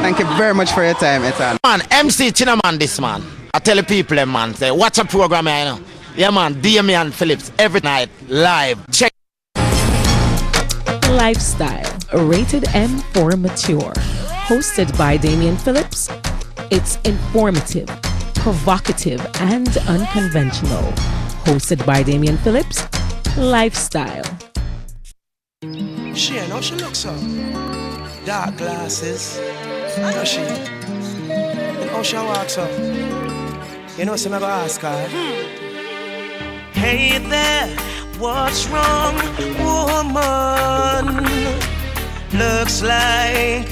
Thank you very much for your time, Ethan. Man, MC Chinaman this man. I tell the people, man, say, watch a program here, you know. Yeah, man, Damian Phillips, every night, live. Check. Lifestyle, rated M for mature. Hosted by Damian Phillips. It's informative, provocative, and unconventional. Hosted by Damian Phillips. Lifestyle. She, I know she looks so. Dark glasses. I know she. And how she walks up. You know, so I'm gonna ask her. Hey there, what's wrong, woman? Looks like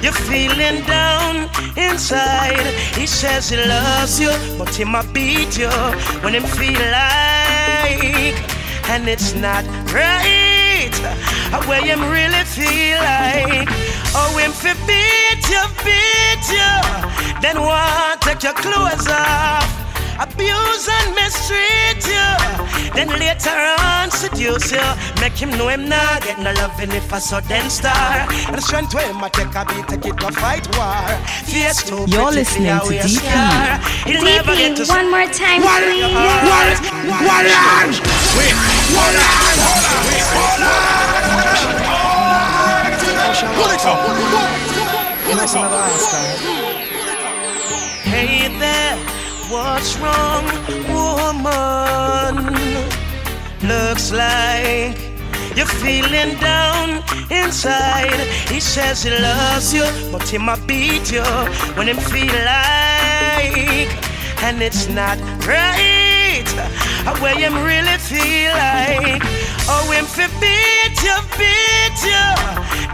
you're feeling down inside. He says he loves you, but he might beat you when him feel like. And it's not right, where him really feel like. Oh, him fi beat you, then what? Take your clothes off. Abuse and mistreat you, then later on seduce you. Make him know him not get no loving if I saw then star. And the strength where him a take a beat, take it to fight war. Face too You're listening to DP. DP, one more time, please. Hey there, what's wrong, woman? Looks like you're feeling down inside. He says he loves you, but he might beat you when him feel like. And it's not right, where him really feel like. Oh, him fi beat you,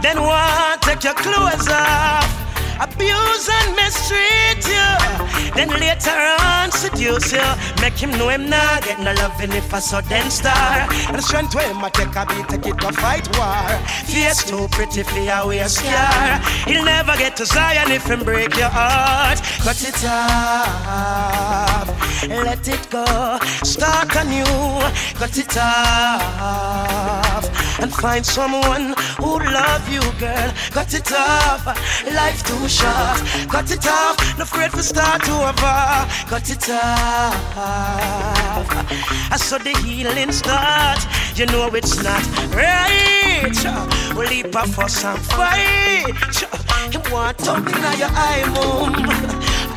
then what? Take your clothes off. Abuse and mistreat you, then later on seduce you. Make him know him not get no loving if I saw then star. And the strength where him a take a beat, take it to fight war. Face too pretty for your wear scar. He'll never get to Zion if him break your heart. Cut it off, let it go, start anew. Cut it off, and find someone who love you, girl. Cut it off, life too short. Cut it off, no afraid to start over. Cut it off, I saw the healing start. You know it's not right. We'll leap up for some fight. You want something on your eye, mom.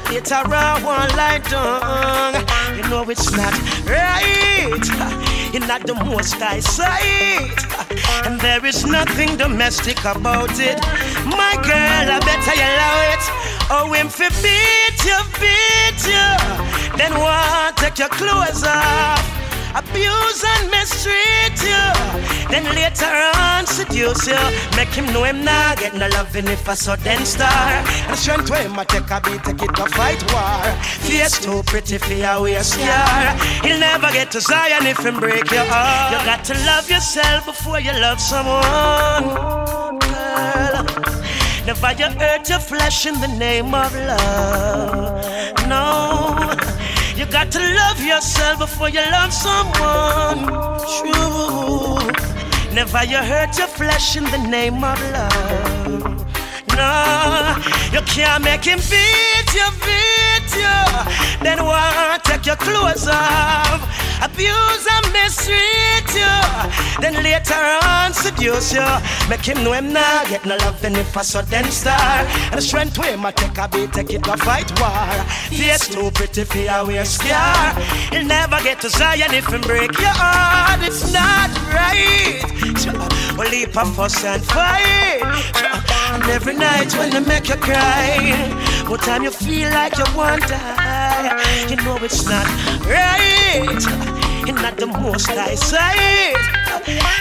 Later on, one light down. You know it's not right. You're not the most high sight, and there is nothing domestic about it. My girl, I better you allow it. Oh, him fi beat you, then what? Take your clothes off. Abuse and mistreat you, then later on seduce you. Make him know him not get no loving if I saw then star. And the strength where him a take a beat, take it to fight war. Face too pretty for your wear scar. He'll never get to Zion if him break your heart. You got to love yourself before you love someone, girl. Never you hurt your flesh in the name of love. No, you got to love yourself before you love someone. True. Never you hurt your flesh in the name of love. No, you can't make him beat you. Then what? Take your clothes off. Abuse and mistreat you, then later on seduce you. Make him know him not get no loving if I saw then star. And the strength way ma take a beat, take it to fight war. Face too pretty for your wear scar. He'll never get to Zion if him break your heart. It's not right. We'll leap a fuss and fight. And every night when they make you cry, what time you feel like you want to die, you know it's not right. You're not the most high side,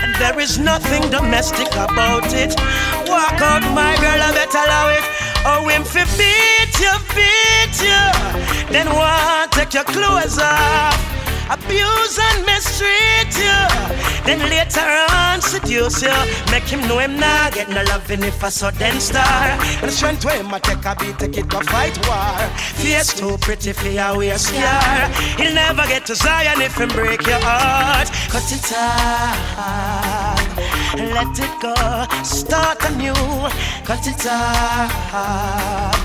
and there is nothing domestic about it. Walk out, my girl, I better allow it. Oh, him fi beat you, then what? Take your clothes off. abuse and mistreat you, then later on seduce you, make him know him not get no loving if a sudden star. And strength to him, I take a beat, take it to fight war. Face too pretty for your wear scar. He'll never get to Zion if him break your heart. Cut it off, let it go, start anew. Cut it off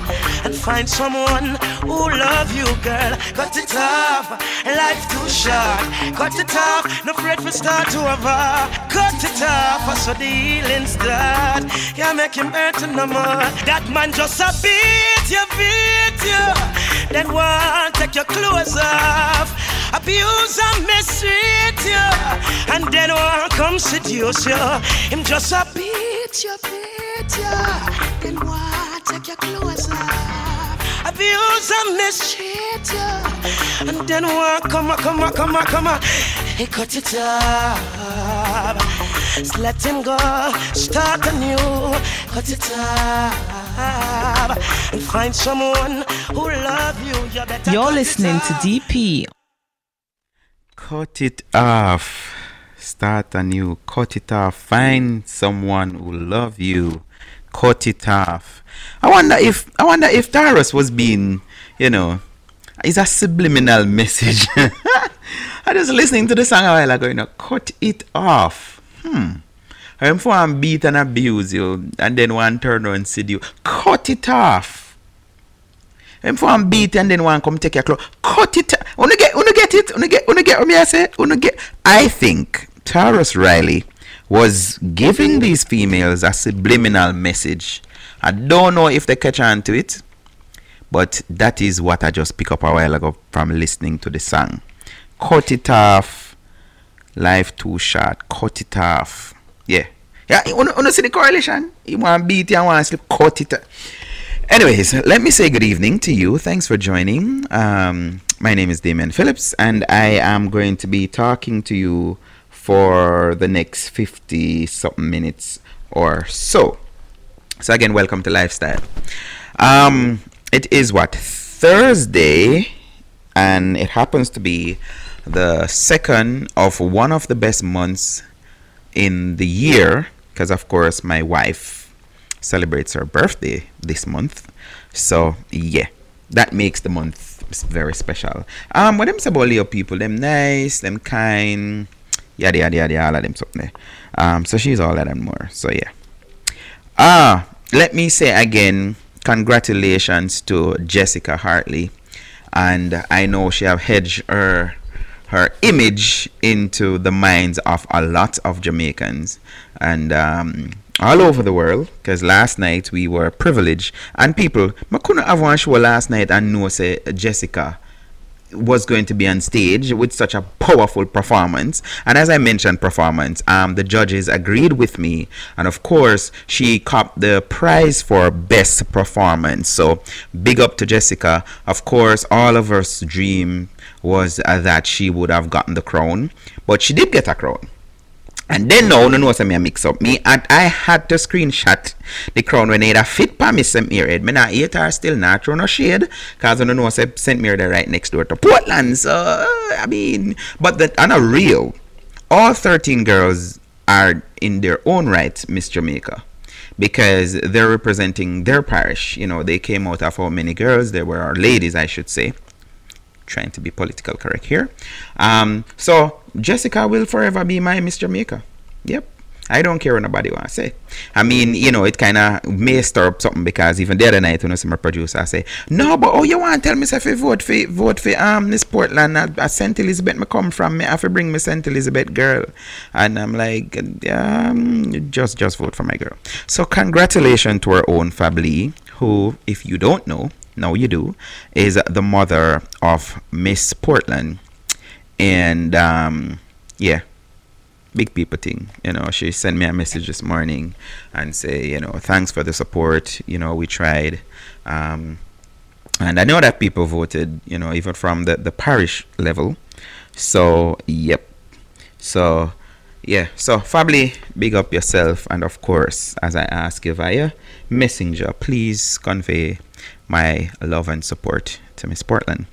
and find someone who love you, girl. Cut it off, life too short. Cut it off, no afraid for start over. Cut it off, so the healing start. Can't make him hurt no more. That man just a beat you, then want take your clothes off, abuse and mistreat you, and then want come seduce you. Him just a beat you, then want take your clothes off, abuse and mistreat you, and then want come on. He cut it off, just let him go, start anew. Cut it off and find someone who love you. You better. You're listening to DP. Cut it off. Start anew. Cut it off. Find someone who love you. Cut it off. I wonder if Taurus was being, it's a subliminal message. I was listening to the song a while ago, cut it off. I'm for and beat and abuse you, and then one turn around and see you. Cut it off. I'm for and beat and then one come take your clothes. Cut it. Wanna get it? Wanna get what me I say? I think Taurus Riley was giving these females a subliminal message. I don't know if they catch on to it, but that is what I just picked up a while ago from listening to the song. Cut it off. Life too short. Cut it off. Yeah, you want to see the correlation? You want to beat, you want to sleep, cut it. Anyways, let me say good evening to you. Thanks for joining. My name is Damien Phillips, and I am going to be talking to you for the next 50-something minutes or so. So again, welcome to Lifestyle. It is Thursday, and it happens to be the second of one of the best months in the year, because of course my wife celebrates her birthday this month, so yeah, that makes the month very special. What them say about Leo people, them nice, them kind, yada yada yada, all of them something there. So she's all that and more. So yeah, let me say again, congratulations to Jessica Hartley, and I know she have hedged her image into the minds of a lot of Jamaicans and all over the world, because last night we were privileged, and people, I couldn't have one show last night and know say Jessica was going to be on stage with such a powerful performance. And as I mentioned performance, the judges agreed with me, and of course she copped the prize for best performance. So big up to Jessica. Of course all of us dream was that she would have gotten the crown, but she did get a crown. And then now, no say me a mix up me, and I had to screenshot the crown when it a fit pa me St. Mary head. Me not hate her still, not throw no shade, cause I don't know say St. Mary there right next door to Portland. So I mean, but that on a real, all 13 girls are in their own right Miss Jamaica, because they're representing their parish. They came out of how many girls? There were ladies, I should say. Trying to be political correct here. So Jessica will forever be my Miss Jamaica. Yep. I don't care what nobody want to say. I mean, it kind of may stir up something, because even the other night when I see my producer, I say, no, but you want to tell me if I vote for Miss Portland, a St. Elizabeth me come from, me have to bring me St. Elizabeth girl. And I'm like, just vote for my girl. So congratulations to our own Fably, who, if you don't know, now you do, is the mother of Miss Portland. And yeah, big people thing. She sent me a message this morning and say, thanks for the support, we tried. And I know that people voted, even from the parish level. So yep. So yeah, so Fably, big up yourself. And of course, as I ask you via messenger, please convey my love and support to Miss Portland.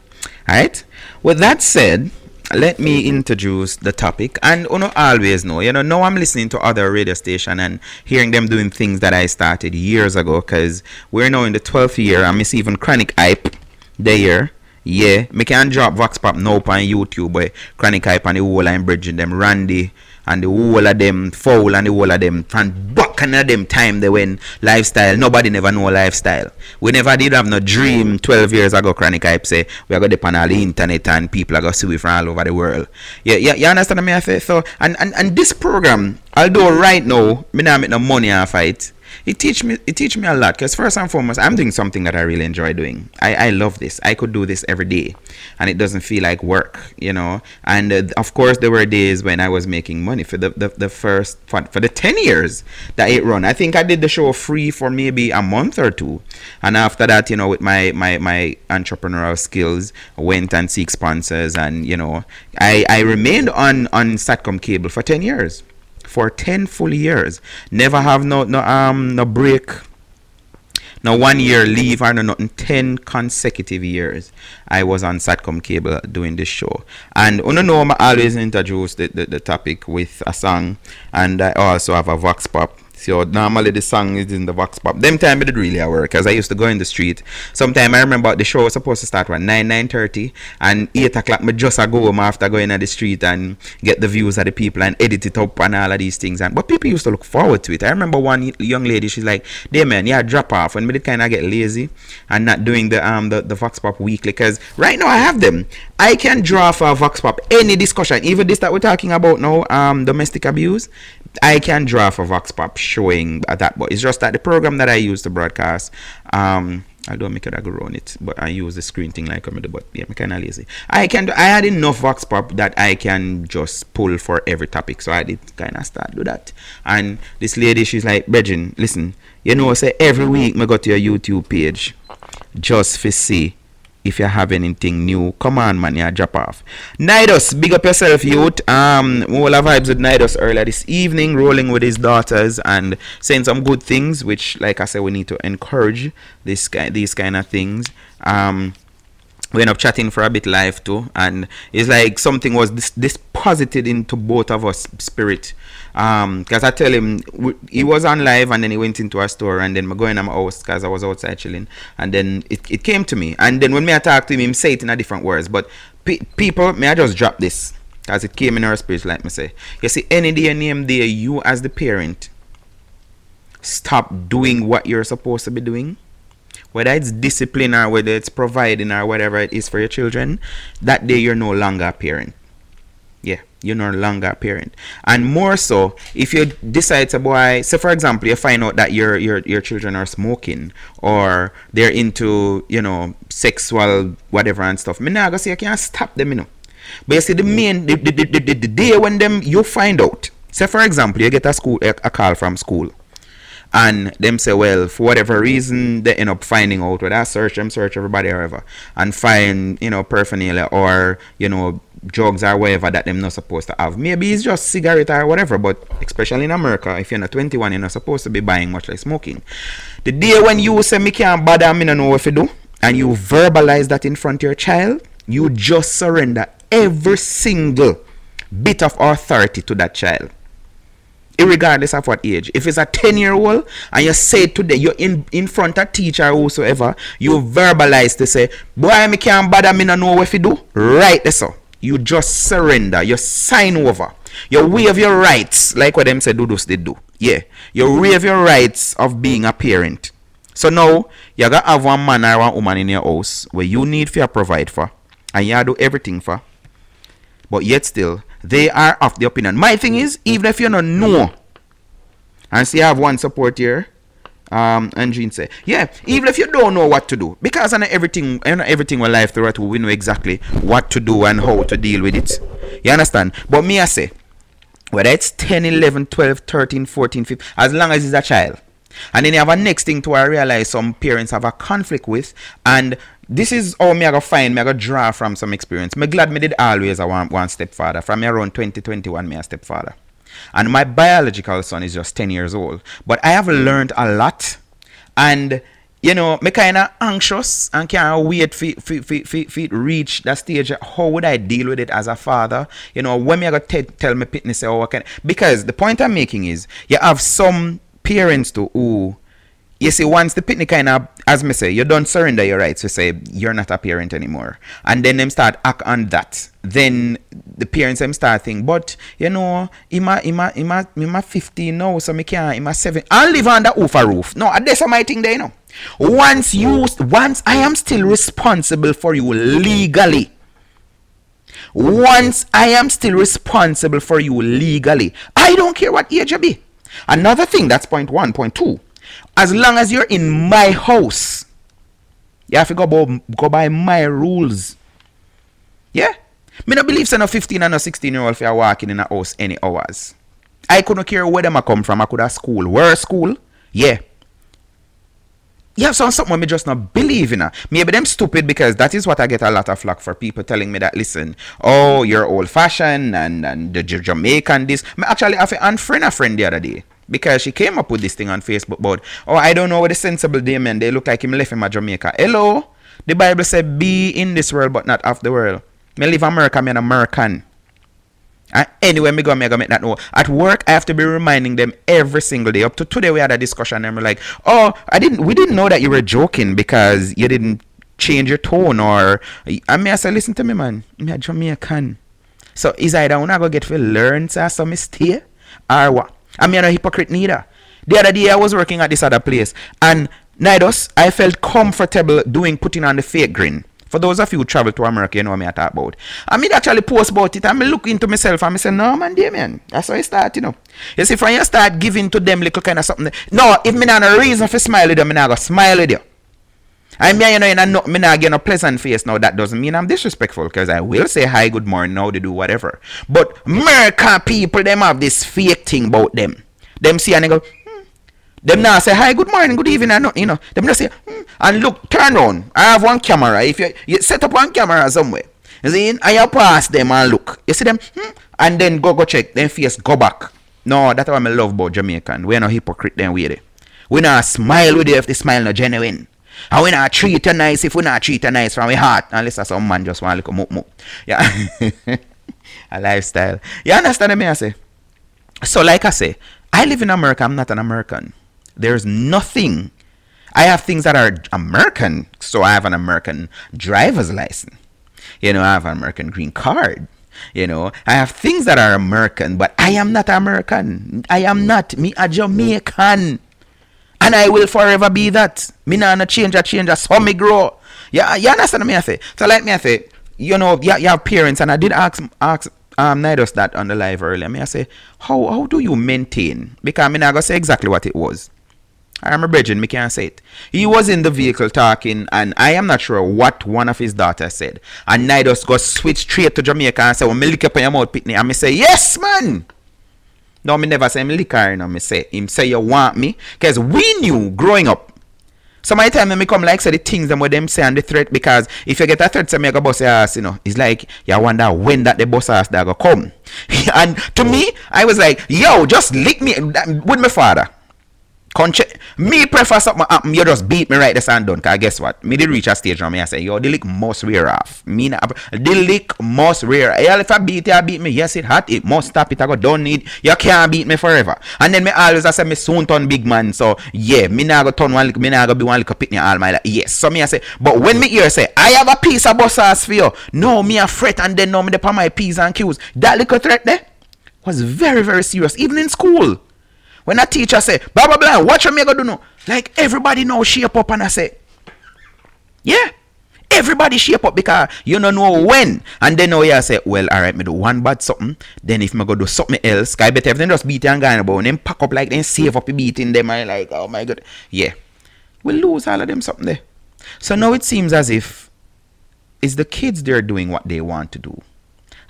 Alright, with that said, let me introduce the topic. And you know, always know, you know, now I'm listening to other radio station and hearing them doing things that I started years ago, because we're now in the 12th year. I miss even Chronic Hype the year. Yeah, me can drop Vox Pop now on YouTube, but Chronic Hype and the whole line bridging them, Randy and the whole of them, Foul and the whole of them, from back in them time they went lifestyle. Nobody never know lifestyle. We never did have no dream 12 years ago. Chronic Hype say we are going to depend on the internet and people are going to see we from all over the world. Yeah, you understand what I say? So, and this program, although right now, me not make no money off it, it teach me a lot, because first and foremost, I'm doing something that I really enjoy doing. I love this. I could do this every day and it doesn't feel like work, you know. And of course there were days when I was making money for the first for the 10 years that it run. I think I did the show free for maybe a month or two, and after that, you know, with my entrepreneurial skills, I went and seek sponsors, and you know, I remained on Satcom Cable for 10 years. For 10 full years. Never have no break, no 1 year leave or no nothing. 10 consecutive years I was on Satcom Cable doing this show. And you know, I always introduce the topic with a song, and I also have a Vox Pop. So normally the song is in the Vox Pop. Them time it did really work, because I used to go in the street. Sometime I remember the show was supposed to start at 9:30, and 8 o'clock me just go home after going in the street and get the views of the people and edit it up and all of these things. But people used to look forward to it. I remember one young lady, she's like, "Hey man, yeah, drop off." When me did kind of get lazy and not doing the Vox Pop weekly, because right now I have them. I can draw for Vox Pop any discussion, even this that we're talking about now, domestic abuse. I can draw for Vox Pop showing that, but it's just that the program that I use to broadcast, I don't make it a go on it, but I use the screen thing like comedy, but yeah, I'm kind of lazy. I had enough Vox Pop that I can just pull for every topic, so I did kind of start do that. And this lady, she's like, "Bridget, listen, you know, say every week I go to your YouTube page just for see if you have anything new. Come on, man, you drop off." Nidus, big up yourself, youth. All our vibes with Nidus earlier this evening, rolling with his daughters and saying some good things, which, like I said, we need to encourage these kind of things. We end up chatting for a bit live too, and it's like something was deposited into both of us spirit. Because I tell him, he was on live and then he went into a store, and then I go in my house because I was outside chilling, and then it came to me, and then when me I talk to him say it in a different words. But people, may I just drop this because it came in our spirit, like me say. You see, any day name day, you as the parent stop doing what you're supposed to be doing, whether it's discipline or whether it's providing or whatever it is for your children, that day you're no longer a parent. Yeah, you're no longer a parent. And more so, if you decide to buy, say for example, you find out that your children are smoking or they're into, you know, sexual whatever and stuff, me nah go say you can't stop them, you know. But you see, the day when you find out, say for example, you get a call from school, and them say, well, for whatever reason, they end up finding out, whether I search everybody or whatever, and find, you know, paraphernalia or, you know, drugs or whatever that them not supposed to have. Maybe it's just cigarette or whatever, but especially in America, if you're not 21, you're not supposed to be buying much like smoking. The day when you say, "Me can't bother, me don't know what to do," and you verbalize that in front of your child, you just surrender every single bit of authority to that child, regardless of what age. If it's a 10-year-old and you say it today, you're in front of teacher or whosoever, you verbalize to say, "Boy, me can't bother, me don't know what to do." Right there, so you just surrender, you sign over, you waive your rights, like what them say Dudus did do. Yeah, you waive your rights of being a parent. So now you gotta have one man or one woman in your house where you need to provide for, and you do everything for, but yet still they are of the opinion. My thing is, even if you don't know, and see, I have one support here, and Jean say, yeah, even if you don't know what to do, because not everything with life through it, we know exactly what to do and how to deal with it. You understand? But me I say, whether it's 10, 11, 12, 13, 14, 15, as long as it's a child. And then you have a next thing to I realize some parents have a conflict with, and this is how me I go find, me I go draw from some experience. Me glad me did always a one stepfather. From around 2021, me a stepfather. And my biological son is just 10 years old. But I have learned a lot. And you know, me kind of anxious and can't wait for it reach that stage. How would I deal with it as a father? You know, when me I got tell me pitney say, oh, because the point I'm making is, you have some parents too who, you see, once the pitney kind of, as me say, you don't surrender your rights to say you're not a parent anymore, and then them start act on that. Then the parents them start think, but you know, I'm 15 now, so me can't. I'm 7. I'll live under roof. No, that's my thing there, you know. Once I am still responsible for you legally. Once I am still responsible for you legally, I don't care what age you be. Another thing, that's point 1. Point 2, as long as you're in my house, you have to go by my rules. Yeah? Me no believe no 15 and no 16-year-old if you're walking in a house any hours. I couldn't care where them I come from. I could have school. Where school? Yeah. You have something me just not believe in. Maybe them stupid, because that is what I get a lot of flack for, people telling me that, listen, oh, you're old fashioned and the Jamaican this. Me actually have a friend the other day, because she came up with this thing on Facebook about, oh, I don't know what the sensible day men, they look like him left in Jamaica. Hello? The Bible said be in this world but not of the world. Me live America, me an American. Anyway, me go make that know. At work, I have to be reminding them every single day. Up to today, we had a discussion, and we're like, "Oh, we didn't know that you were joking because you didn't change your tone." Or I say, "Listen to me, man. Me a Jamaican. So is either when I go get to learn some mistake, or what? I'm not a hypocrite neither." The other day, I was working at this other place, and I felt comfortable putting on the fake grin. For those of you who travel to America, you know what I talk about. I mean, actually post about it, and I look into myself, and I say, no, man, dear man, that's how I start, you know. You see, when you start giving to them little kind of something, no, if me not a reason for smile with them, me not go smile with you. I mean, you know, me not get a pleasant face now. That doesn't mean I'm disrespectful, because I will say hi, good morning, now they do whatever. But American people, them have this fake thing about them. Them see and they go, them now say hi, good morning, good evening, and you know, them just say, and look, turn on. I have one camera. If you set up one camera somewhere, you see, and you pass them and look, you see them, and then go check, then face go back. No, that's what I love about Jamaican. We're not hypocrite then we there. We not smile with you if the smile not genuine. And we not treat you nice if we not treat you nice from our heart. Unless some man just want to look move. Yeah. A lifestyle. You understand me I say? So like I say, I live in America, I'm not an American. There's nothing. I have things that are American. So I have an American driver's license. You know, I have an American green card. You know, I have things that are American, but I am not American. I am not. Me a Jamaican. And I will forever be that. Me not change. So me grow. Yeah, you understand me I say? So like me I say, you know, you have parents, and I did ask Nidos that on the live earlier. Me I say, how do you maintain? Because I mean, I gonna say exactly what it was. I am a brethren, me can't say it. He was in the vehicle talking, and I am not sure what one of his daughters said. And Nidos go switch straight to Jamaica and say, well, me lick up on your mouth, Pitney. And me say, yes, man. No, me never say me lick her, no. Me say, him say you want me. Because we knew growing up. So my time when me come like say the things them what them say and the threat, because if you get a threat say me go bust your ass, you know, it's like you wonder when that the boss ass that go come. And to me, I was like, yo, just lick me with my father. Me prefer something happen, you just beat me right this and done. Cause guess what? Me did reach a stage where me I say, yo, the lick must wear off. Me not, the lick must wear. Yeah, if I beat me, yes it hot, it must stop it. I go don't need. You can't beat me forever. And then me always I say me soon turn big man. So yeah, me not go turn one lick, me not go be one lick Pitney all my life. Yes. So me I say, but when me hear say, I have a piece of boss ass for you. No, me a fret and then no me depend my P's and Q's. That little threat there was very, very serious. Even in school. When a teacher say, blah, blah, blah, what you me go do now? Like, everybody now shape up, and I say, yeah, everybody shape up, because you don't know when. And then now you say, well, all right, me do one bad something, then if me go do something else, I better everything just beat and go about, and then pack up like, then save up the beating them, I like, oh my God. Yeah, we'll lose all of them something there. So now it seems as if it's the kids, they're doing what they want to do.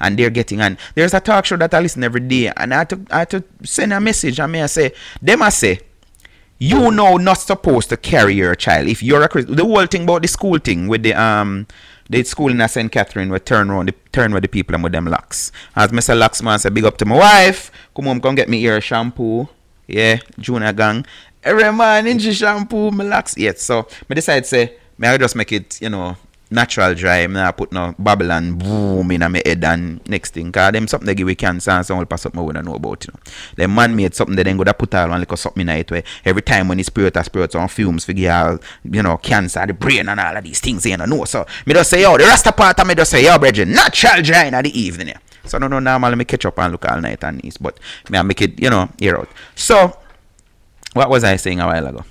And they're getting on. There's a talk show that I listen every day, and I had to send a message, and I say, them I say, you know not supposed to carry your child. If you're a Christian, the whole thing about the school thing with the school in St. Catherine where turn with the people and with them locks. As Mr. Locks man say, big up to my wife, come home, come get me ear shampoo. Yeah, Junior gang. Every morning she shampoo, me lax. Yes, so me decide say, me I just make it, natural dry. Me not put no Babylon boom in my head and next thing. Cause them something they give me cancer and some will pass up me wanna know about, Them man made something they then go to put all one little something in it where every time when the spirits on fumes figure out, cancer, the brain and all of these things, no. So me just say, yo, the rest of part of me just say, yo, brethren, natural dry in the evening. Yeah. So no, normally me catch up and look all night and east, but me I make it, hear out. So what was I saying a while ago?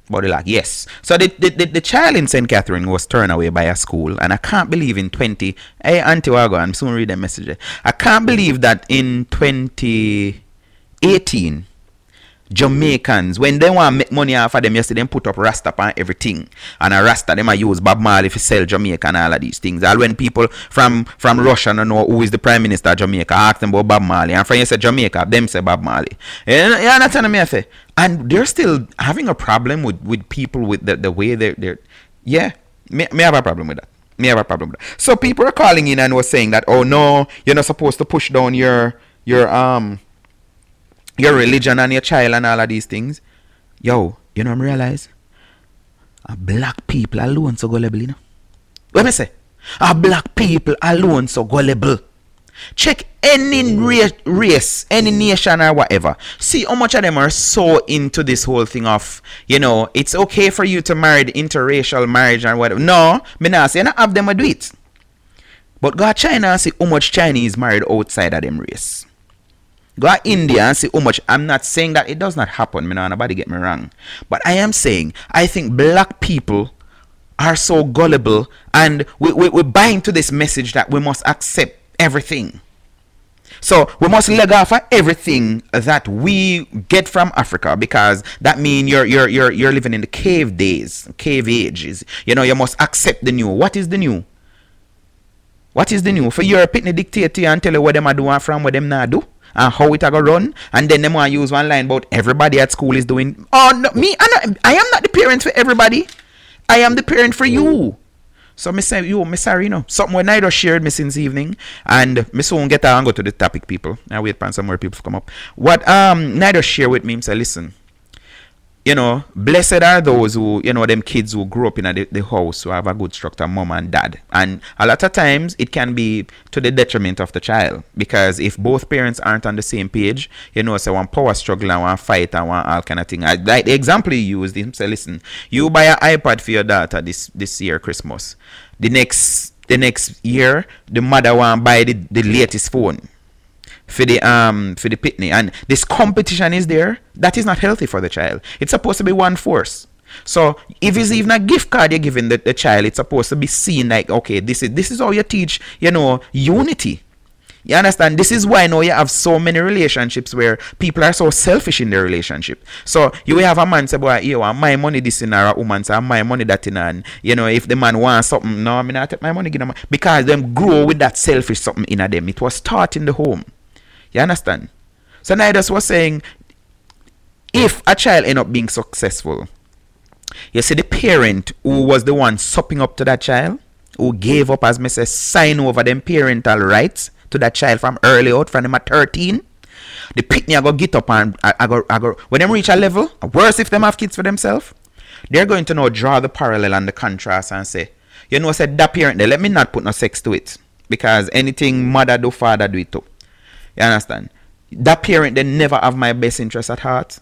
About the lack, yes. So the child in St. Catherine was turned away by a school, and I can't believe in 20. Hey, Auntie Wago, I'm soon read the message. I can't believe that in 2018, Jamaicans, when they want to make money off of them, you see them put up Rasta on everything. And a Rasta, them I use Bob Marley to sell Jamaica and all of these things. And when people from Russia don't know who is the Prime Minister of Jamaica, ask them about Bob Marley. And when you say Jamaica, them say Bob Marley. You understand me? I say? And they're still having a problem with people with the way they're yeah, me have a problem with that. So people are calling in and was saying that, oh no, you're not supposed to push down your religion and your child and all of these things. Yo, you know what I realize? Black people alone so gullible, What me say? Black people alone so gullible. Check any race, any nation or whatever. See how much of them are so into this whole thing of, it's okay for you to marry the interracial marriage and whatever. No, me not say, not have them do it. But go to China and see how much Chinese married outside of them race. Go to India and see how much. I'm not saying that it does not happen. Nobody get me wrong. But I am saying, I think black people are so gullible and we buy into this message that we must accept everything. So we must leg off of everything that we get from Africa, because that means you're living in the cave days, cave ages. You must accept the new. What is the new? What is the new? For you're a pitney dictate to you and tell you what them are doing from what them not do and how it a go run, and then them want to use one line about everybody at school is doing. Oh no, I am not the parent for everybody. I am the parent for you. So me say, me sorry, something when I just shared me since evening, and me soon get and go to the topic, people. I wait for some more people to come up. What Nido share with me, say, listen, blessed are those who, them kids who grew up in the house, who have a good structure, mom and dad. And a lot of times it can be to the detriment of the child, because if both parents aren't on the same page, say one power struggle and one fight and one all kind of thing. Like the example you used, him say, listen, you buy an iPad for your daughter this year Christmas. The next year, the mother want buy the latest phone for the pitney, and this competition is there. That is not healthy for the child. It's supposed to be one force. So if it's even a gift card you're giving the child, it's supposed to be seen like, okay, this is how you teach, unity. You understand? This is why now you have so many relationships where people are so selfish in their relationship. So you will have a man say, boy, you want my money this in, or a woman say, my money that in, and if the man wants something, no, I mean, I take my money, give them, because them grow with that selfish something in them. It was taught in the home. You understand? So Nidus was saying, if a child end up being successful, you see the parent who was the one supping up to that child, who gave up, as me say, sign over them parental rights to that child from early out, from them at 13, the pitney I go get up and I go when them reach a level, worse if them have kids for themselves, they're going to now draw the parallel and the contrast and say, said that parent there, let me not put no sex to it, because anything mother do, father do it too. You understand? That parent they never have my best interest at heart.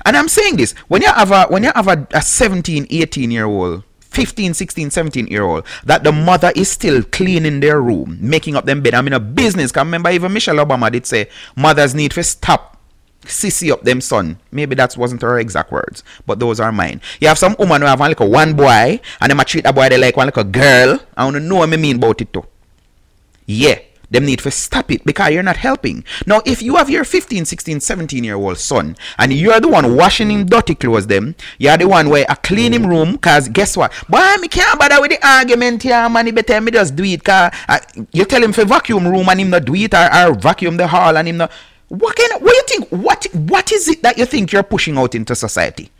And I'm saying this, when you have a 17, 18-year-old, 15, 16, 17-year-old, that the mother is still cleaning their room, making up them bed. I'm in a business. Can remember even Michelle Obama did say mothers need to stop sissy up them son. Maybe that wasn't her exact words, but those are mine. You have some woman who have one boy, and them a treat a boy they like one like a girl. I want to know what I mean about it too. Yeah. Them need to stop it, because you're not helping. Now, if you have your 15, 16, 17-year-old son, and you're the one washing him dirty clothes them, you're the one where I clean him room, because guess what? Boy, me can't bother with the argument here, man. He better me just do it, because you tell him to vacuum room and him not do it, or vacuum the hall and him not. What you think? What is it that you think you're pushing out into society?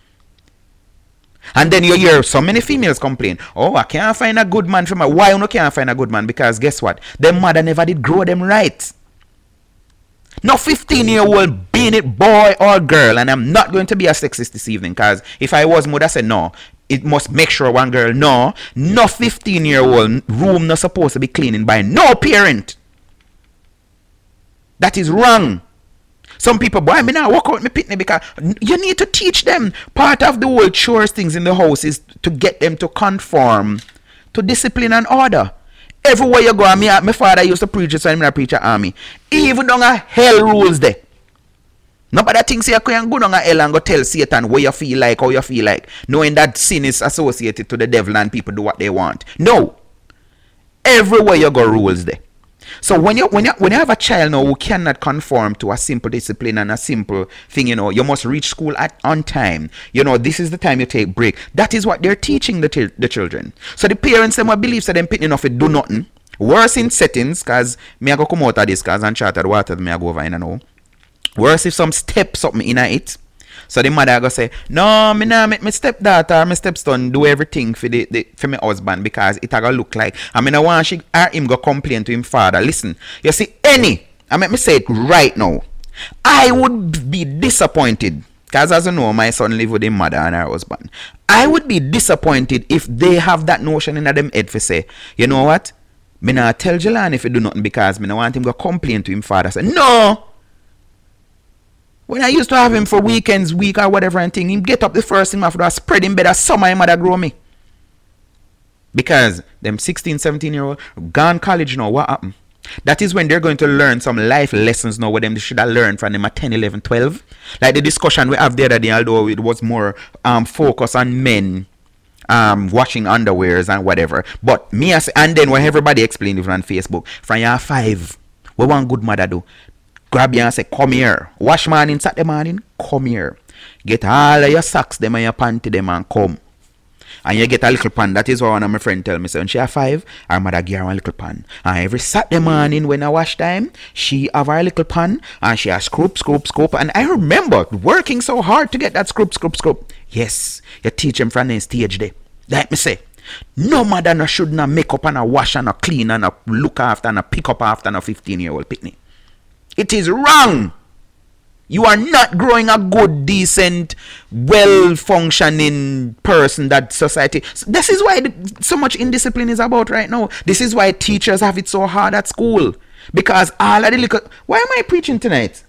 And then you hear so many females complain, oh, I can't find a good man for my. Why you can't find a good man? Because guess what? Their mother never did grow them right. No 15-year-old, being it boy or girl, and I'm not going to be a sexist this evening, because if I was, would have said no. It must make sure one girl, no 15-year-old room not supposed to be cleaning by no parent. That is wrong. Some people, boy, I mean, I walk out my pitney because you need to teach them. Part of the whole chores things in the house is to get them to conform to discipline and order. Everywhere you go, my father used to preach it, so I'm a preacher army. Even down a hell rules there. Nobody thinks you can go down a hell and go tell Satan what you feel like, how you feel like, knowing that sin is associated to the devil and people do what they want. No. Everywhere you go, rules there. So when you have a child now who cannot conform to a simple discipline and a simple thing, you must reach school on time. This is the time you take break. That is what they're teaching the children. So the parents them will believe that them picking enough it do nothing. Worse in settings, cause me I go come out of this cause and chartered water me I go over in and now. Worse if some step something in it. So the mother go say, no, me nah make my stepdaughter or my stepson do everything for for my husband because it a go look like. I mean, I want she or him go complain to him father. Listen, you see, I make me say it right now. I would be disappointed because as you know, my son live with his mother and her husband. I would be disappointed if they have that notion in them head for say, you know what? Me nah tell Jelani if he do nothing because me nah want him go complain to him father. Say, no. When I used to have him for weekends, week or whatever and thing, him get up the first thing after I spread him better summer him mother grow me. Because them 16, 17-year-old gone college now, what happened? That is when they're going to learn some life lessons now what them they should have learned from them at 10, 11, 12. Like the discussion we have the other day, although it was more focus on men washing underwears and whatever. But me and then when everybody explained it on Facebook, from year 5, what one good mother do? Grab you and say, come here. Wash morning, Saturday morning, come here. Get all of your socks, them and your panty, them and come. And you get a little pan. That is what one of my friends tell me. So when she have 5, her mother give her one little pan. And every Saturday morning when I wash time, she have her little pan and she has scoop. And I remember working so hard to get that scoop. Yes, you teach them from the stage there. Like me say, no mother no should not make up and a wash and a clean and a look after and a pick up after a 15-year-old picnic. It is wrong. You are not growing a good, decent, well-functioning person that society... This is why so much indiscipline is about right now. This is why teachers have it so hard at school. Because all of the little... Why am I preaching tonight?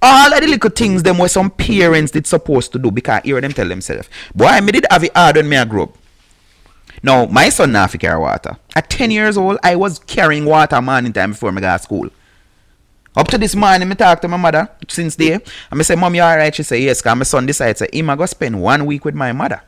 All of the little things them were some parents did supposed to do because I hear them tell themselves. Boy, I did have it hard when me I grew up. Now, my son now have to carry water. At 10 years old, I was carrying water morning time before I got to school. Up to this morning, I talk to my mother since there. And I say, Mom, you alright? She say, yes, because my son decides, him I go spend 1 week with my mother.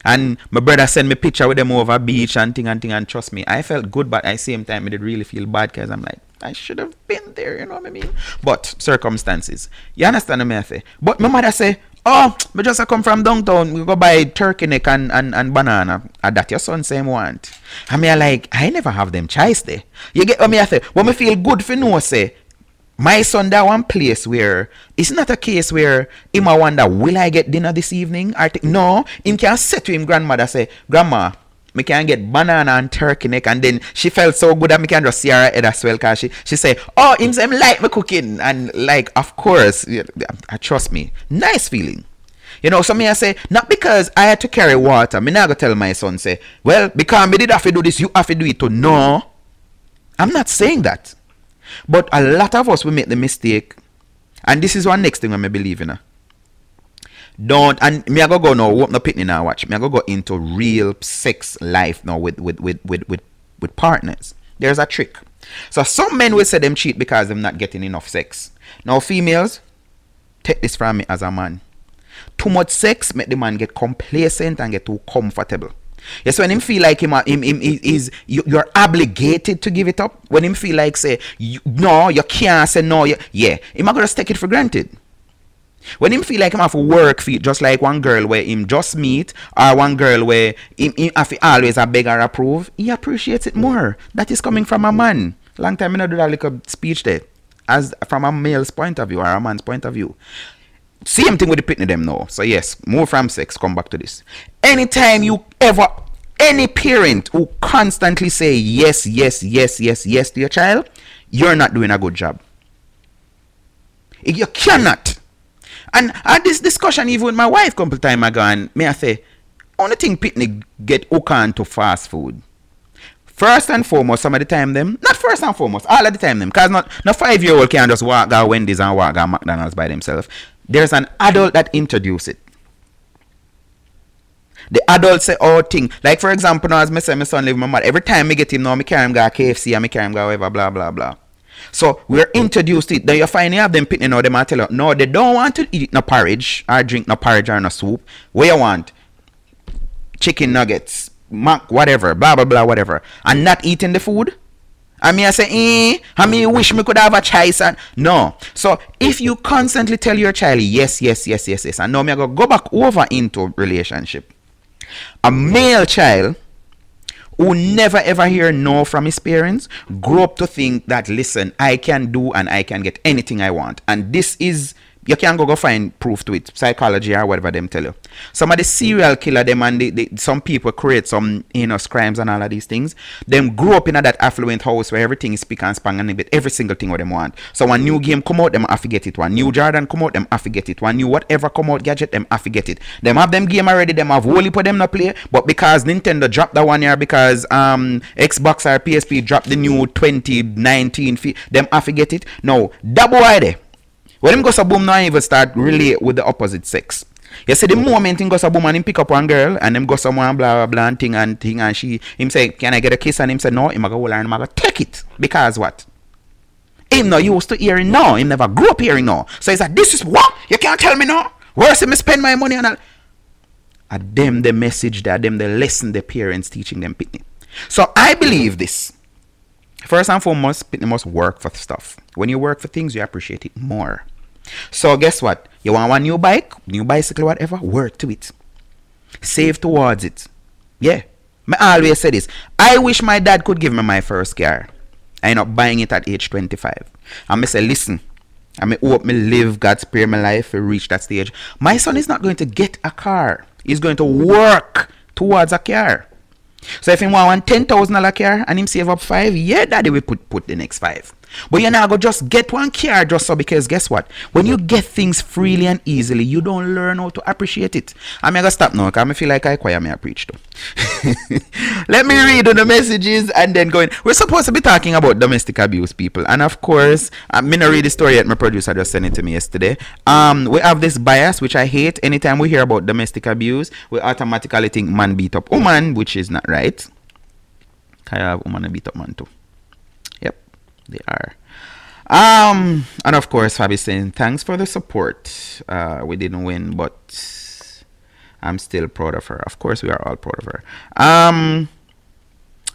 And my brother send me picture with them over beach and thing. And trust me, I felt good, but at the same time, I did really feel bad because I'm like, I should have been there, you know what I mean? But circumstances. You understand what I say? But my mother say, oh, I just come from downtown. We go buy turkey neck and banana. And that your son say want. And me like, I never have them choice there. You get what me I say? What me feel good for no say, my son that one place where it's not a case where him I wonder, will I get dinner this evening? No, him can say to him grandmother say, Grandma, me can get banana and turkey neck. And then she felt so good that me can just see her head as well because she say, oh, him say like me cooking. And like, of course, trust me, nice feeling. So me I say, not because I had to carry water, me not go tell my son say, well, because me did have to do this, you have to do it too. No, I'm not saying that. But a lot of us will make the mistake, and this is one next thing I believe in. And me I go now, open the picnic now, watch. Me I go into real sex life now with partners. There's a trick. So some men will say them cheat because they're not getting enough sex. Now females, take this from me as a man. Too much sex make the man get complacent and get too comfortable. Yes, when him feel like you're obligated to give it up. When him feel like say, no, you can't say no. Yeah, him not gonna take it for granted. When him feel like him have to work for it, just like one girl where him just meet, or one girl where him have to always a beg or approve, he appreciates it more. That is coming from a man. Long time I not do that little speech there, as from a male's point of view or a man's point of view. Same thing with the pitney them now. So yes, more from sex, come back to this. Anytime any parent who constantly say yes to your child, you're not doing a good job. You cannot. And I had this discussion even with my wife a couple time ago, and me I say, only thing Pitney get hooked on to fast food. First and foremost, some of the time them, not first and foremost, all of the time them, because not 5-year-old can just walk out Wendy's and walk out McDonald's by themselves. There's an adult that introduce it. The adults say, oh, thing. Like, for example, now, as I say, my son live with my mother. Every time me get him now, me carry him go KFC and me carry him go whatever, blah, blah, blah. So, we're introduced to it. Then you find you have them pitting now, they might tell you, no, they don't want to eat no porridge or drink no porridge or no soup. What you want? Chicken nuggets, mac, whatever, blah, blah, blah, whatever. And not eating the food? I mean, I say, I mean, wish me could have a choice. And no. So, if you constantly tell your child, yes, yes, yes, yes, yes, and now me go back over into relationship. A male child who never ever hear no from his parents grow up to think that, listen, I can do and I can get anything I want. And this is, you can go find proof to it, psychology or whatever them tell you. Some of the serial killer, them and some people create some heinous crimes and all of these things. Them grow up in that affluent house where everything is spick and span and they get every single thing what them want. So when new game come out, them have to get it. When new Jordan come out, them have to get it. When new whatever come out gadget, them have to get it. Them have them game already, them have wholly for them not play. But because Nintendo dropped that one year, because Xbox or PSP dropped the new 2019 them have to get it. No, that boy there. When him go so boom now, he will start relate with the opposite sex. You see the moment him go so boom and him pick up one girl and him go someone blah blah blah and thing and him say, can I get a kiss? And him say no, him go hold her and him go take it. Because what? Him not used to hearing no, him never grew up hearing no. So he's like, this is what? You can't tell me no? Where's him spend my money on all? And them the message that them the lesson the parents teaching them Pitney. So I believe this. First and foremost, Pitney must work for stuff. When you work for things, you appreciate it more. So guess what? You want one new bike, new bicycle, whatever, work to it. Save towards it. Yeah. I always say this. I wish my dad could give me my first car. I end up buying it at age 25. And I say, listen, I hope me live, God spare my life to reach that stage. My son is not going to get a car. He's going to work towards a car. So if he want $10,000 car and him save up 5, yeah, daddy will put the next 5. But you're not going to just get one car just so, because guess what? When you get things freely and easily, you don't learn how to appreciate it. I'm going to stop now because I feel like I preach too. Let me read the messages and then go in. We're supposed to be talking about domestic abuse, people. And of course, I'm going to read the story yet. My producer just sent it to me yesterday. We have this bias, which I hate. Anytime we hear about domestic abuse, we automatically think man beat up woman, which is not right. I have woman beat up man too. They are. And of course, Fabi saying thanks for the support. We didn't win, but I'm still proud of her. Of course, we are all proud of her. I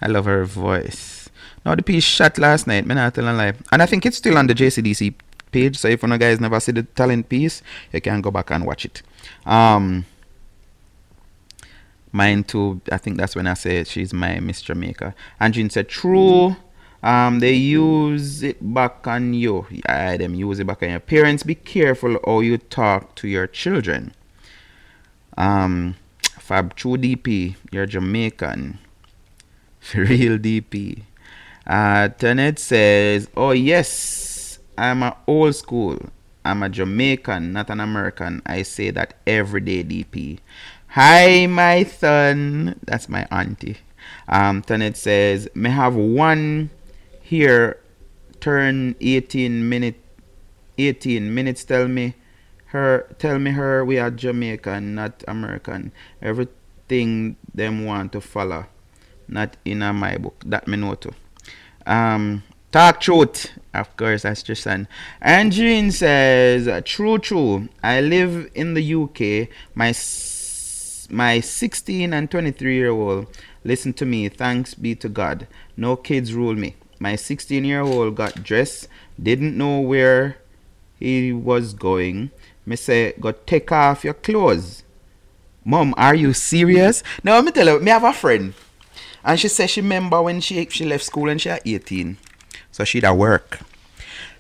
love her voice. Now the piece shot last night. Man, I tell a lie. And I think it's still on the JCDC page. So if you guys never see the talent piece, you can go back and watch it. Mine too. I think that's when I say she's my Miss Jamaica. And Jean said true. They use it back on you. Yeah, them use it back on your parents. Be careful how you talk to your children. Fab true DP, you're Jamaican. Real DP. Tenet says, oh yes, I'm a old school. I'm a Jamaican, not an American. I say that every day, DP. Hi, my son. That's my auntie. Tenet says, may have one here turn 18 minutes. Tell me her we are Jamaican, not American. Everything them want to follow, not in my book. That me know too. Talk truth, of course, that's just son. Angeline says true. I live in the UK. My 16 and 23-year-old listen to me. Thanks be to God. No kids rule me. My 16-year-old got dressed, didn't know where he was going. Me say, go take off your clothes. Mom, are you serious? Now, let me tell you, me have a friend. And she said she remember when she left school and she was 18. So she'd at work.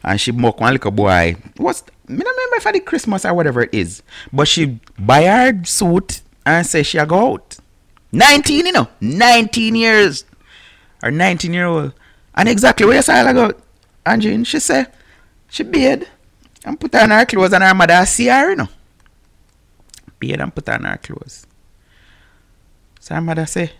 And she mock one little boy. I don't remember if I did Christmas or whatever it is. But she buy her suit and say she go out. 19, 19 years. Or 19-year-old. And exactly where you saw her go, Angie, she said, she beard. and put on her clothes and her mother see her, you know. Beard and put on her clothes. So her mother say,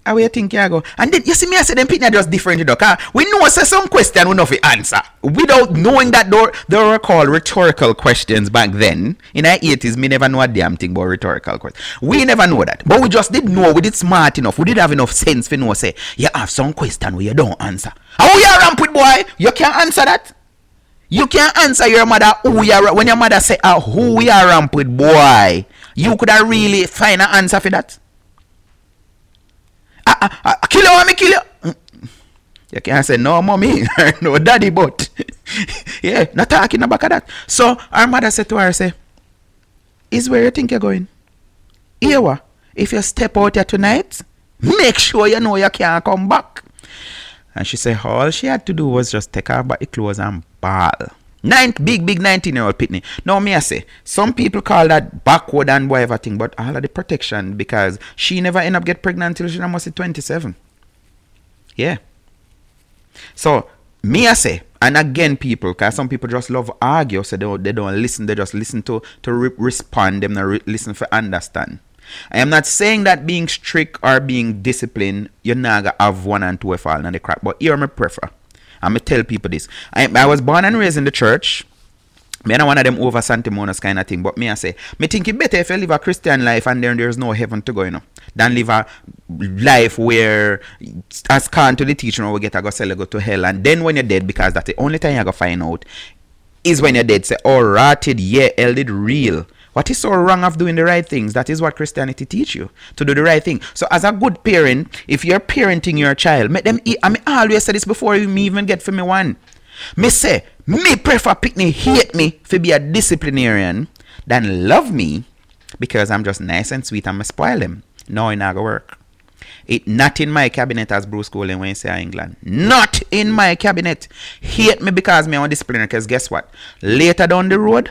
how you think you go? And then you see me, I say them people are just different, you know, because we know say some question we know fi answer. Without knowing that they were called rhetorical questions back then. In the 80s, me never know a damn thing about rhetorical questions. We never know that. But we just did know, we did smart enough, we did have enough sense for know say, you have some question where you don't answer. How you ramp with boy? You can't answer that. You can't answer your mother who you are, when your mother say who you are ramp with boy. You could have really find an answer for that. Kill you, me kill you. You can't say no mommy, no daddy, but yeah, not talking about that. So our mother said to her, say, is where you think you're going? Here what? If you step out here tonight, make sure you know you can't come back. And she said all she had to do was just take her back the clothes and ball. Big 19-year-old pitney. Now me I say, some people call that backward and whatever thing, but all of the protection because she never end up get pregnant until she must be 27. Yeah. So me I say, and again people, because some people just love argue, so they don't listen, they just listen to respond, them not listen for understand. I am not saying that being strict or being disciplined, you're not gonna have one and two fall in the crack, but here I prefer. I'm going to tell people this. I was born and raised in the church. Me not one of them over sanctimonious kind of thing. But me I say, me think it better if you live a Christian life and then there's no heaven to go, you know, than live a life where, as can to the teaching, we get a go sell you go to hell. And then when you're dead, because that's the only time you're going to find out, is when you're dead. Say, oh, rotted, yeah, hell did real. What is so wrong of doing the right things? That is what Christianity teach you, to do the right thing. So as a good parent, if you're parenting your child, make them eat. I mean, I always say this before you even get for me one. Me say, me prefer Pickney hate me for be a disciplinarian than love me because I'm just nice and sweet and me spoil them. No, it not gonna work. It not in my cabinet, as Bruce Colin when you say England. Not in my cabinet. Hate me because me on disciplinary. Because guess what? Later down the road,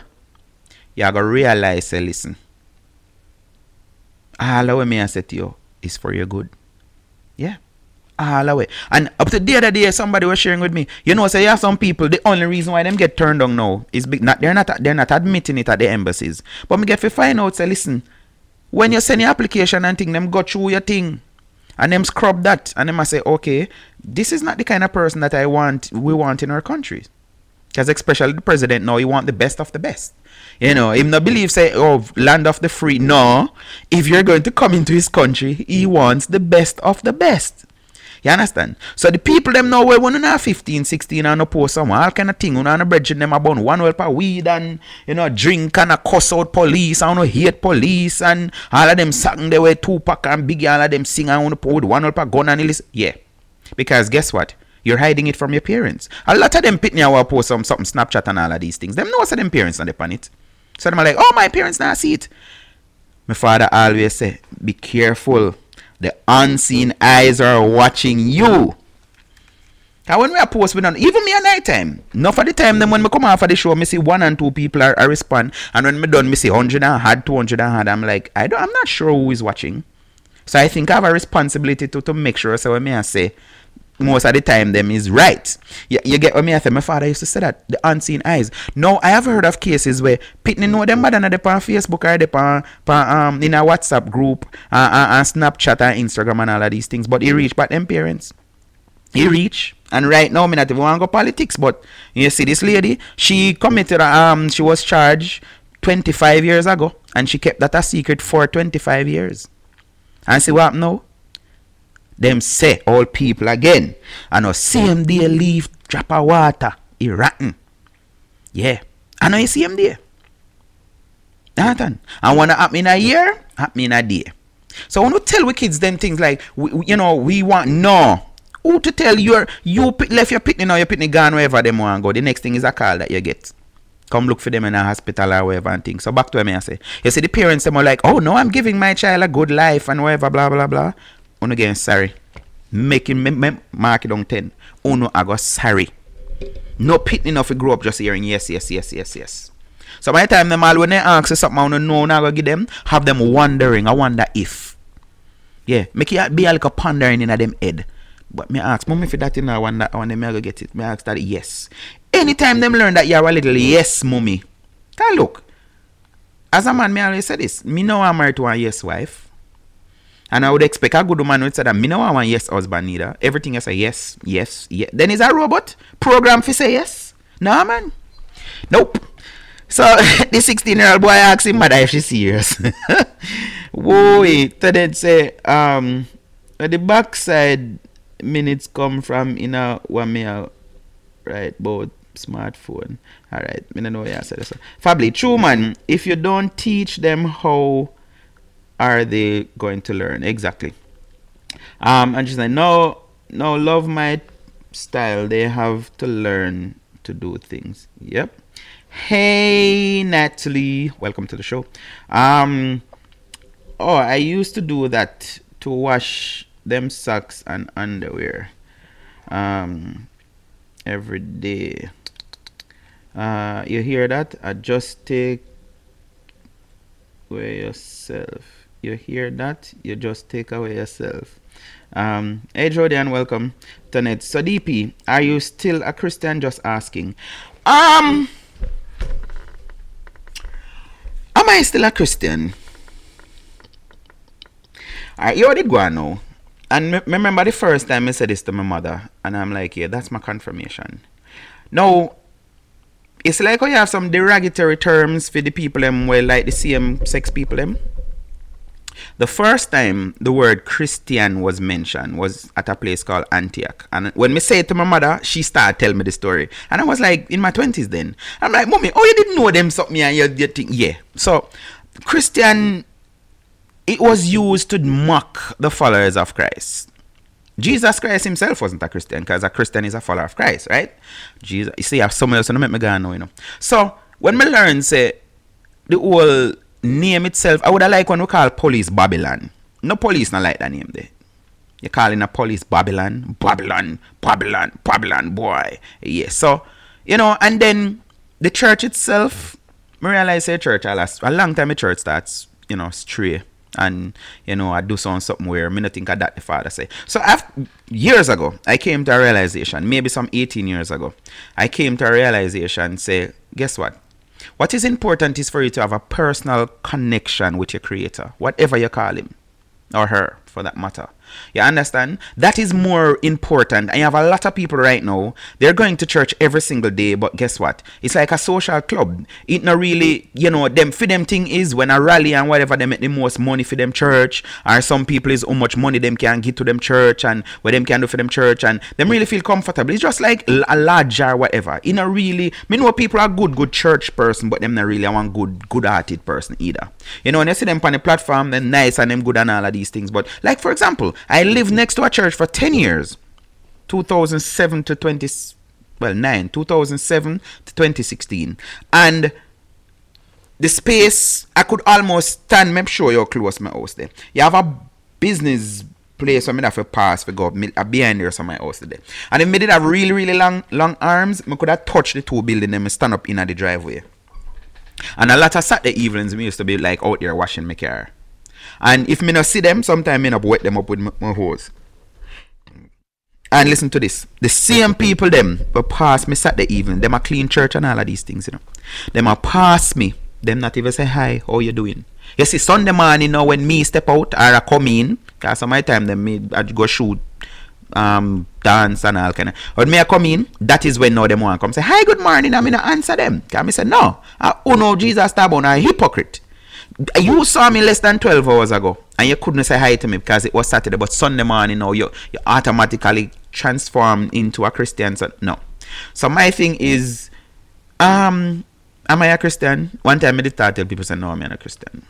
you're going to realize, say, listen, all the way me I say to you is for your good. Yeah. All the way. And up to the other day, somebody was sharing with me, you know, say you have some people, the only reason why them get turned down now is they're not admitting it at the embassies. But me get to find out, say, listen, when you send your application and thing, them go through your thing and them scrub that and them I say, okay, this is not the kind of person that we want in our country. Because especially the president now, he want the best of the best. You know, him not believe say, oh, land of the free. No, if you're going to come into his country, he wants the best of the best. You understand? So the people them know where when you 15, 16 and no post somewhere, all kind of thing, you know, and bridging them about one well per weed and, you know, drink and a cuss out police and hate police and all of them sing they way Tupac and Biggie, all of them sing and want to put one well per gun and listen. Yeah. Because guess what? You're hiding it from your parents. A lot of them pitney will post something Snapchat and all of these things. Them know some them parents on the it. So them are like, oh, my parents not see it. My father always say, be careful. The unseen eyes are watching you. And when we are post, we don't, even me at night time. Not for the time then when me come off of the show, me see 1 and 2 people are respond. And when me done, me see 100 and had 200 and had. I'm like, I'm not sure who is watching. So I think I have a responsibility to make sure. So when me I say, most of the time them is right. You get what me I say? My father used to say that, the unseen eyes. Now I have heard of cases where people know them better than they on Facebook or they on in a WhatsApp group and Snapchat and Instagram and all of these things, but he reach back them parents. He reach. And right now, me not even want to go politics, but you see this lady, she committed she was charged 25 years ago and she kept that a secret for 25 years. And see what happened now? Them say all people again. And no same day leave drop of water. He rotten. Yeah. I know you see him there. And when it happen in a year, happen in a day. So when we tell we kids them things like, we want, no. Who to tell you left your pitney now, your pitney gone wherever them want to go. The next thing is a call that you get. Come look for them in a hospital or wherever and things. So back to what I say. You see the parents them are like, oh no, I'm giving my child a good life and whatever, blah, blah, blah. Uno again, sorry. Make him mark it on 10. Uno, I go sorry. No pitney enough to grow up just hearing yes. So by the time them all, when they ask you something, I don't know, I go give them, have them wondering, I wonder if. Yeah, make it be like a pondering in them head. But me ask, Mom, if that in I want them I go get it. Me ask that yes. Anytime them learn that you're a little yes, mommy. Can look. As a man, me always say this. Me know I'm married to a yes wife. And I would expect a good woman would say that me know I want yes husband neither. Everything I say yes, yes, yes. Then is a robot program for say yes? No man. Nope. So the 16-year-old boy asks him mother if she's serious. Whoa, then say the backside minutes come from one me right about smartphone. Alright, me don't know what you said. Fably, true man, if you don't teach them, how are they going to learn? Exactly. And she's like, no, love my style. They have to learn to do things. Yep. Hey Natalie, welcome to the show. I used to do that to wash them socks and underwear every day. You hear that? Just take away yourself. You hear that? You just take away yourself. Hey Jordan, welcome. Tonet. So DP, are you still a Christian? Just asking. Am I still a Christian? You already go on now. And remember the first time I said this to my mother, and I'm like, yeah, that's my confirmation. Now, it's like how you have some derogatory terms for the people like the same sex people. The first time the word Christian was mentioned was at a place called Antioch. And when me say it to my mother, she started telling me the story. And I was like in my 20s then. I'm like, Mommy, oh, you didn't know them something and you think, yeah. So, Christian, it was used to mock the followers of Christ. Jesus Christ himself wasn't a Christian, because a Christian is a follower of Christ, right? Jesus, you see, I have someone else who make me go know, you know. So, when me learn, say, the whole name itself, I would have like when we call police Babylon. No police not like that name there. You calling a police Babylon, Babylon, Babylon, Babylon, boy. Yeah, so, you know, and then the church itself, I realize the church, a long time the church starts, you know, stray. And, you know, I do something where I don't think of that the father say. So, years ago, I came to a realization, maybe some 18 years ago, I came to a realization, say, guess what? What is important is for you to have a personal connection with your creator, whatever you call him or her for that matter. You understand? That is more important. And you have a lot of people right now, they're going to church every single day, but guess what? It's like a social club. It not really, you know, for them thing is when a rally and whatever, they make the most money for them church, or some people is how much money them can get to them church and what them can do for them church, and them really feel comfortable. It's just like a large jar, whatever. It not really, me know people are good church person, but them not really a one good hearted person either. You know, when you see them on the platform, they're nice and them good and all of these things. But like for example, I lived next to a church for 10 years. 2007 to 2016. And the space, I could almost stand, maybe show you close my house there. You have a business place where I have to pass for go behind there some my house there. And if I did have really long arms, I could have touched the two buildings and stand up in the driveway. And a lot of Saturday evenings, I used to be like out there washing my car. And if me not see them, sometimes me not wet them up with my hose. And listen to this. The same people them will pass me Saturday evening. Them a clean church and all of these things, you know. Them a pass me. Them not even say hi, how you doing? You see, Sunday morning now when me step out or I come in, because some of my time them me I go shoot, dance and all kind of. When me I come in, that is when now them want come say, hi, good morning, I'm gonna answer them. Because me say, no, oh no, Jesus stubborn, a hypocrite. You saw me less than 12 hours ago and you couldn't say hi to me because it was Saturday, but Sunday morning now you automatically transform into a Christian. So no. So my thing is, am I a Christian? One time I did tell people say no, I'm not a Christian.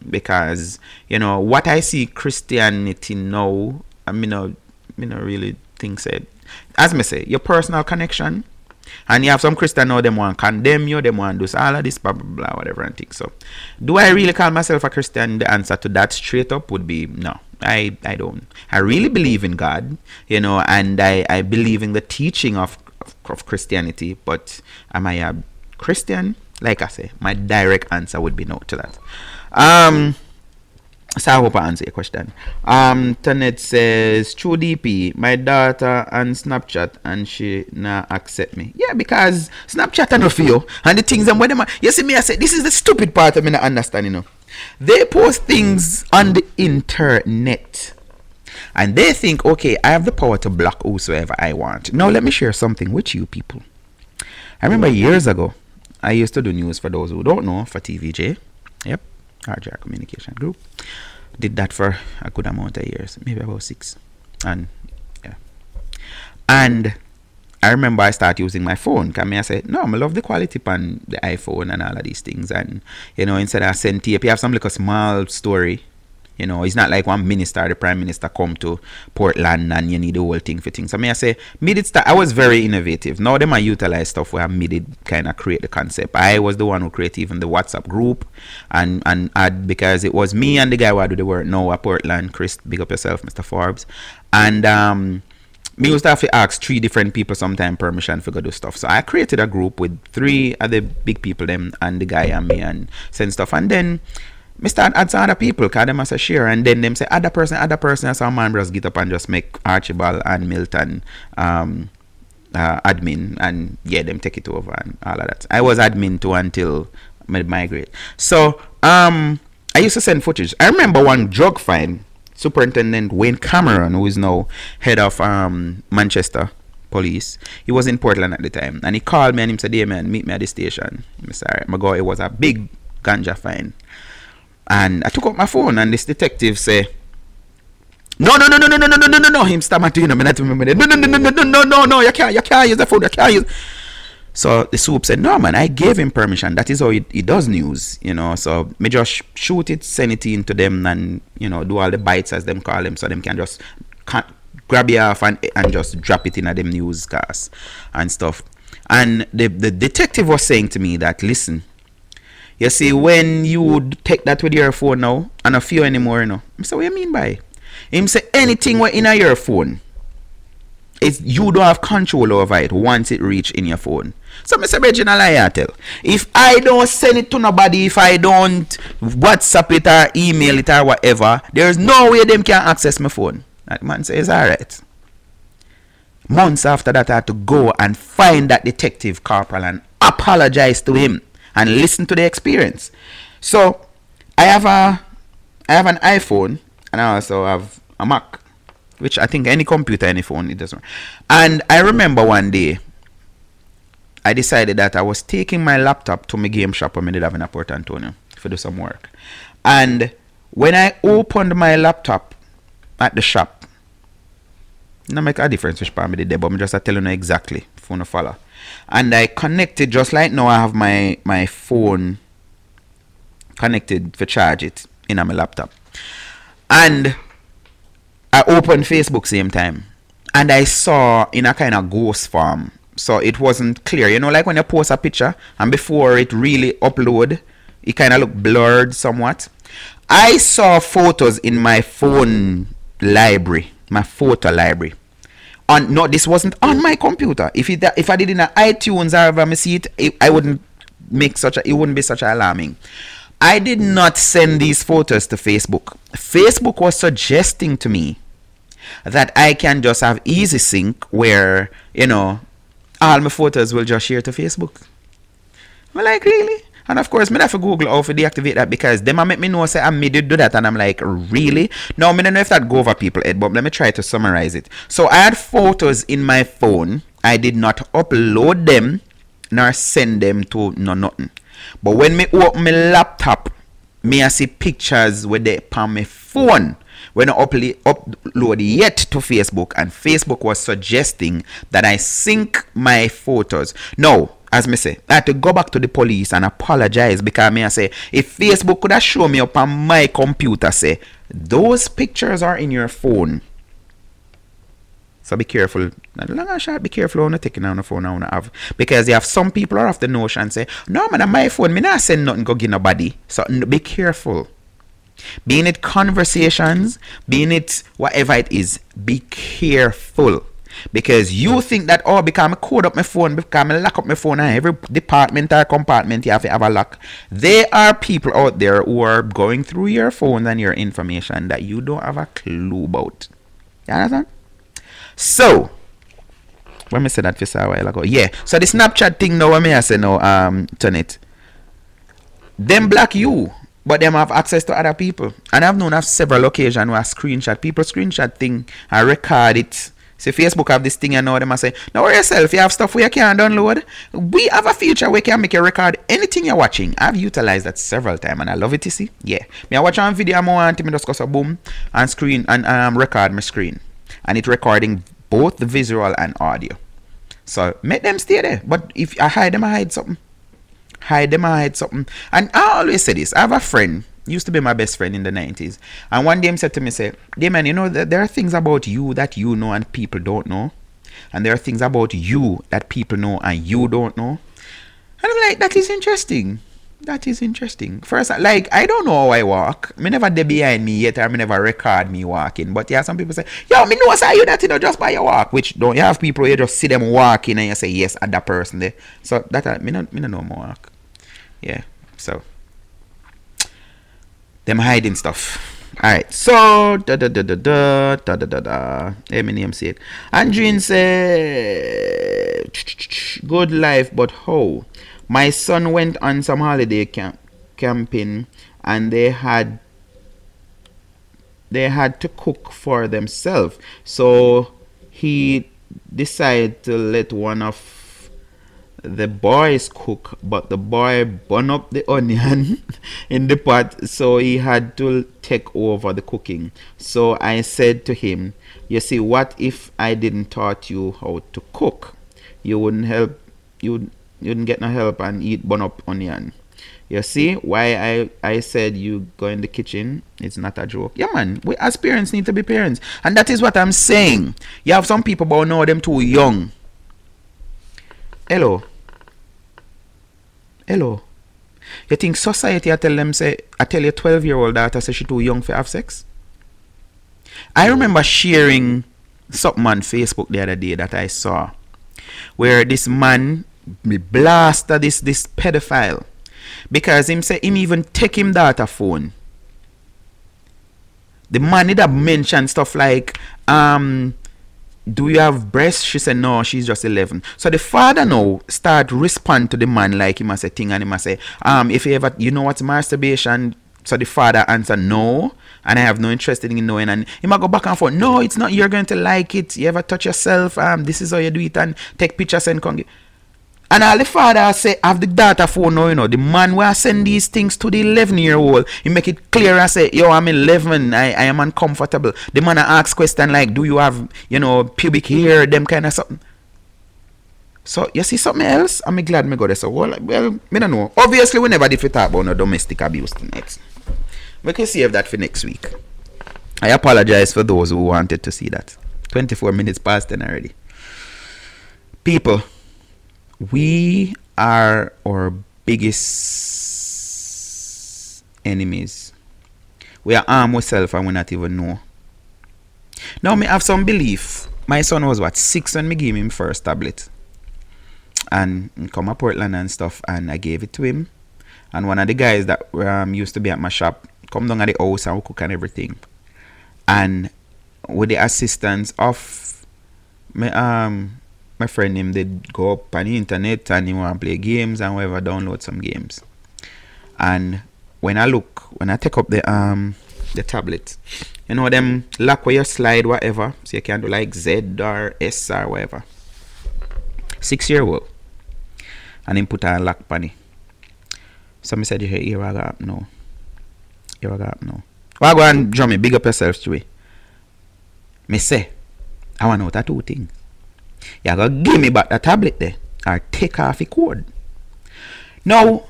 Because, you know, what I see Christianity now, I mean not really think say. As me say, your personal connection. And you have some Christian now, them want to condemn you, them want to do all of this, blah, blah, blah, whatever and things. So, do I really call myself a Christian? The answer to that straight up would be no. I don't. I really believe in God, you know, and I believe in the teaching of Christianity, but am I a Christian? Like I say, my direct answer would be no to that. So I hope I answer your question. Tanet says, True DP, my daughter on Snapchat and she not accept me. Yeah, because Snapchat and for you. And the things and when them you see me, I say this is the stupid part of me not understand, you know. They post things on the internet. And they think, okay, I have the power to block whosoever I want. Now let me share something with you people. I remember years ago, I used to do news for those who don't know for TVJ. Yep. RJR Communication Group. Did that for a good amount of years, maybe about 6. And yeah. And I remember I started using my phone. Cause I said, no, I love the quality on the iPhone and all of these things. And you know, instead of send tape, you have some like a small story. You know, it's not like one minister, the prime minister come to Portland and you need the whole thing for things. So I say, me did start, I was very innovative. Now them I utilize stuff where me did kind of create the concept. I was the one who created even the WhatsApp group and add, because it was me and the guy who do the work now at Portland, Chris, big up yourself, Mr. Forbes. And me used to have to ask 3 different people sometime permission for go do stuff. So I created a group with 3 other big people, them and the guy and me, and send stuff. And then me start add some other people because them as a share, and then them say other person, and some man just get up and just make Archibald and Milton admin, and yeah, them take it over and all of that. I was admin too until I migrate. So I used to send footage. I remember one drug fine, Superintendent Wayne Cameron, who is now head of Manchester Police. He was in Portland at the time, and he called me and he said, "Hey man, meet me at the station." I said, "Alright, my God, it was a big ganja fine." And I took out my phone and this detective say, no, him stammered to, you know, I remember that. No, you can't use the phone, you can't use. So the soup said, no man, I gave him permission. That is how he does news, you know. So me just shoot it, send it in to them, and, you know, do all the bites as them call them, so them can just grab you off and just drop it in at them newscasts and stuff. And the detective was saying to me that, listen, you see, when you take that with your phone now, and a few anymore, you know. I say, what you mean by? Him say, anything what in your phone, it's, you don't have control over it once it reach in your phone. So I say, Regina, I tell. If I don't send it to nobody, if I don't WhatsApp it or email it or whatever, there's no way them can access my phone. That man says, alright. Months after that, I had to go and find that detective corporal and apologize to him and listen to the experience. So I have an iPhone and I also have a Mac, which I think any computer, any phone, it doesn't. And I remember one day I decided that I was taking my laptop to my game shop when I did have in Port Antonio to do some work. And when I opened my laptop at the shop, not make a difference which part I did there, but I'm just telling you exactly if you want to follow. And I connected, just like now I have my phone connected for charge it in my laptop. And I opened Facebook same time. And I saw in a kind of ghost form. So it wasn't clear. You know, like when you post a picture and before it really upload, it kind of look blurred somewhat. I saw photos in my phone library, my photo library. No, this wasn't on my computer. If I did in an iTunes or if I see it, it wouldn't be such alarming. I did not send these photos to Facebook. Facebook was suggesting to me that I can just have easy sync where, you know, all my photos will just share to Facebook. I'm like, really? And of course, I have to Google how to deactivate that because them make me know say I did do that, and I'm like, really? Now, I don't know if that go over people's head, but let me try to summarize it. So I had photos in my phone. I did not upload them nor send them to nothing. But when me open my laptop, me I see pictures with the on my phone. When I upload yet to Facebook, and Facebook was suggesting that I sync my photos. Now, as me say, I had to go back to the police and apologize because me I say, if Facebook could have shown me up on my computer, say, those pictures are in your phone. So be careful. Long and short, be careful when you're taking on the phone I want to have. Because you have some people are off the notion say, no man, on my phone, me not send nothing go give nobody. So be careful. Being it conversations, being it whatever it is, be careful. Because you think that, oh, because I code up my phone, because I lock up my phone, and every department or compartment you have to have a lock. There are people out there who are going through your phone and your information that you don't have a clue about. You understand? So, when I said that for a while ago, yeah. So the Snapchat thing now, what I say now, Tonet, them block you, but them have access to other people. And I've known of several occasions where people screenshot thing and record it. See, Facebook have this thing, you know, them I say, now yourself, you have stuff where you can download. We have a feature where you can make a record anything you're watching. I've utilized that several times and I love it, you see. Yeah. Me I watch one video, I want to just go so boom and screen and record my screen. And it's recording both the visual and audio. So make them stay there. But if I hide them, I hide something. And I always say this. I have a friend, used to be my best friend in the 90s. And one day he said to me, say, Damon, you know, there are things about you that you know and people don't know. And there are things about you that people know and you don't know. And I'm like, that is interesting. That is interesting. First, like, I don't know how I walk. Me never dey behind me yet, or me never record me walking. But yeah, some people say, yo, me know say you that, you know, just by your walk. Which don't you have people, you just see them walking and you say, yes, at that person there. So that me no know my walk. Yeah. So them hiding stuff. Alright, so Eminem said. Andreen said, good life, but how? My son went on some holiday camping and they had to cook for themselves. So he decided to let one of the boys cook, but the boy burned up the onion in the pot, so he had to take over the cooking. So I said to him, you see, what if I didn't taught you how to cook? You wouldn't get no help and eat burn up onion. You see why I said you go in the kitchen? It's not a joke. Yeah, man, we as parents need to be parents, and that is what I'm saying. You have some people but know them too young. Hello. You think society I tell them, say, I tell your 12-year-old daughter say she too young for have sex? I remember sharing something on Facebook the other day that I saw, where this man blasted this pedophile because him say him even take him daughter phone. The man did have mentioned stuff like, do you have breasts? She said no, she's just 11. So the father now start respond to the man like he must say thing, and he must say, if you ever, you know what's masturbation? So the father answer no, and I have no interest in knowing, and he might go back and forth. No, it's not, you're going to like it. You ever touch yourself? This is how you do it, and take pictures and come. And all the father say, have the daughter phone now, you know, the man will send these things to the 11-year-old. He make it clear and say, yo, I'm 11, I am uncomfortable. The man ask question like, do you have, you know, pubic hair, them kind of something. So, you see something else? I'm glad me go there. So, well, me don't know. Obviously, we never did talk about no domestic abuse tonight. We can save that for next week. I apologize for those who wanted to see that. 24 minutes past 10 already. People, we are our biggest enemies. We are armed ourselves and we not even know. Now, me have some belief. My son was what, 6 when me gave him first tablet. And come to Portland and stuff, and I gave it to him. And one of the guys that used to be at my shop come down at the house and we cook and everything. And with the assistance of my friend, him did go up on the internet and he want to play games and whatever, download some games. And when I take up the tablet, you know them lock where you slide whatever, so you can do like Z or S or whatever. 6-year-old, and him put a lock on it. So I said, here I got no. Here I got no. Well, go and drum me, big up yourself, Stewie. Me say, I want to know that 2 things. You gotta give me back the tablet there, or take off the cord. Now,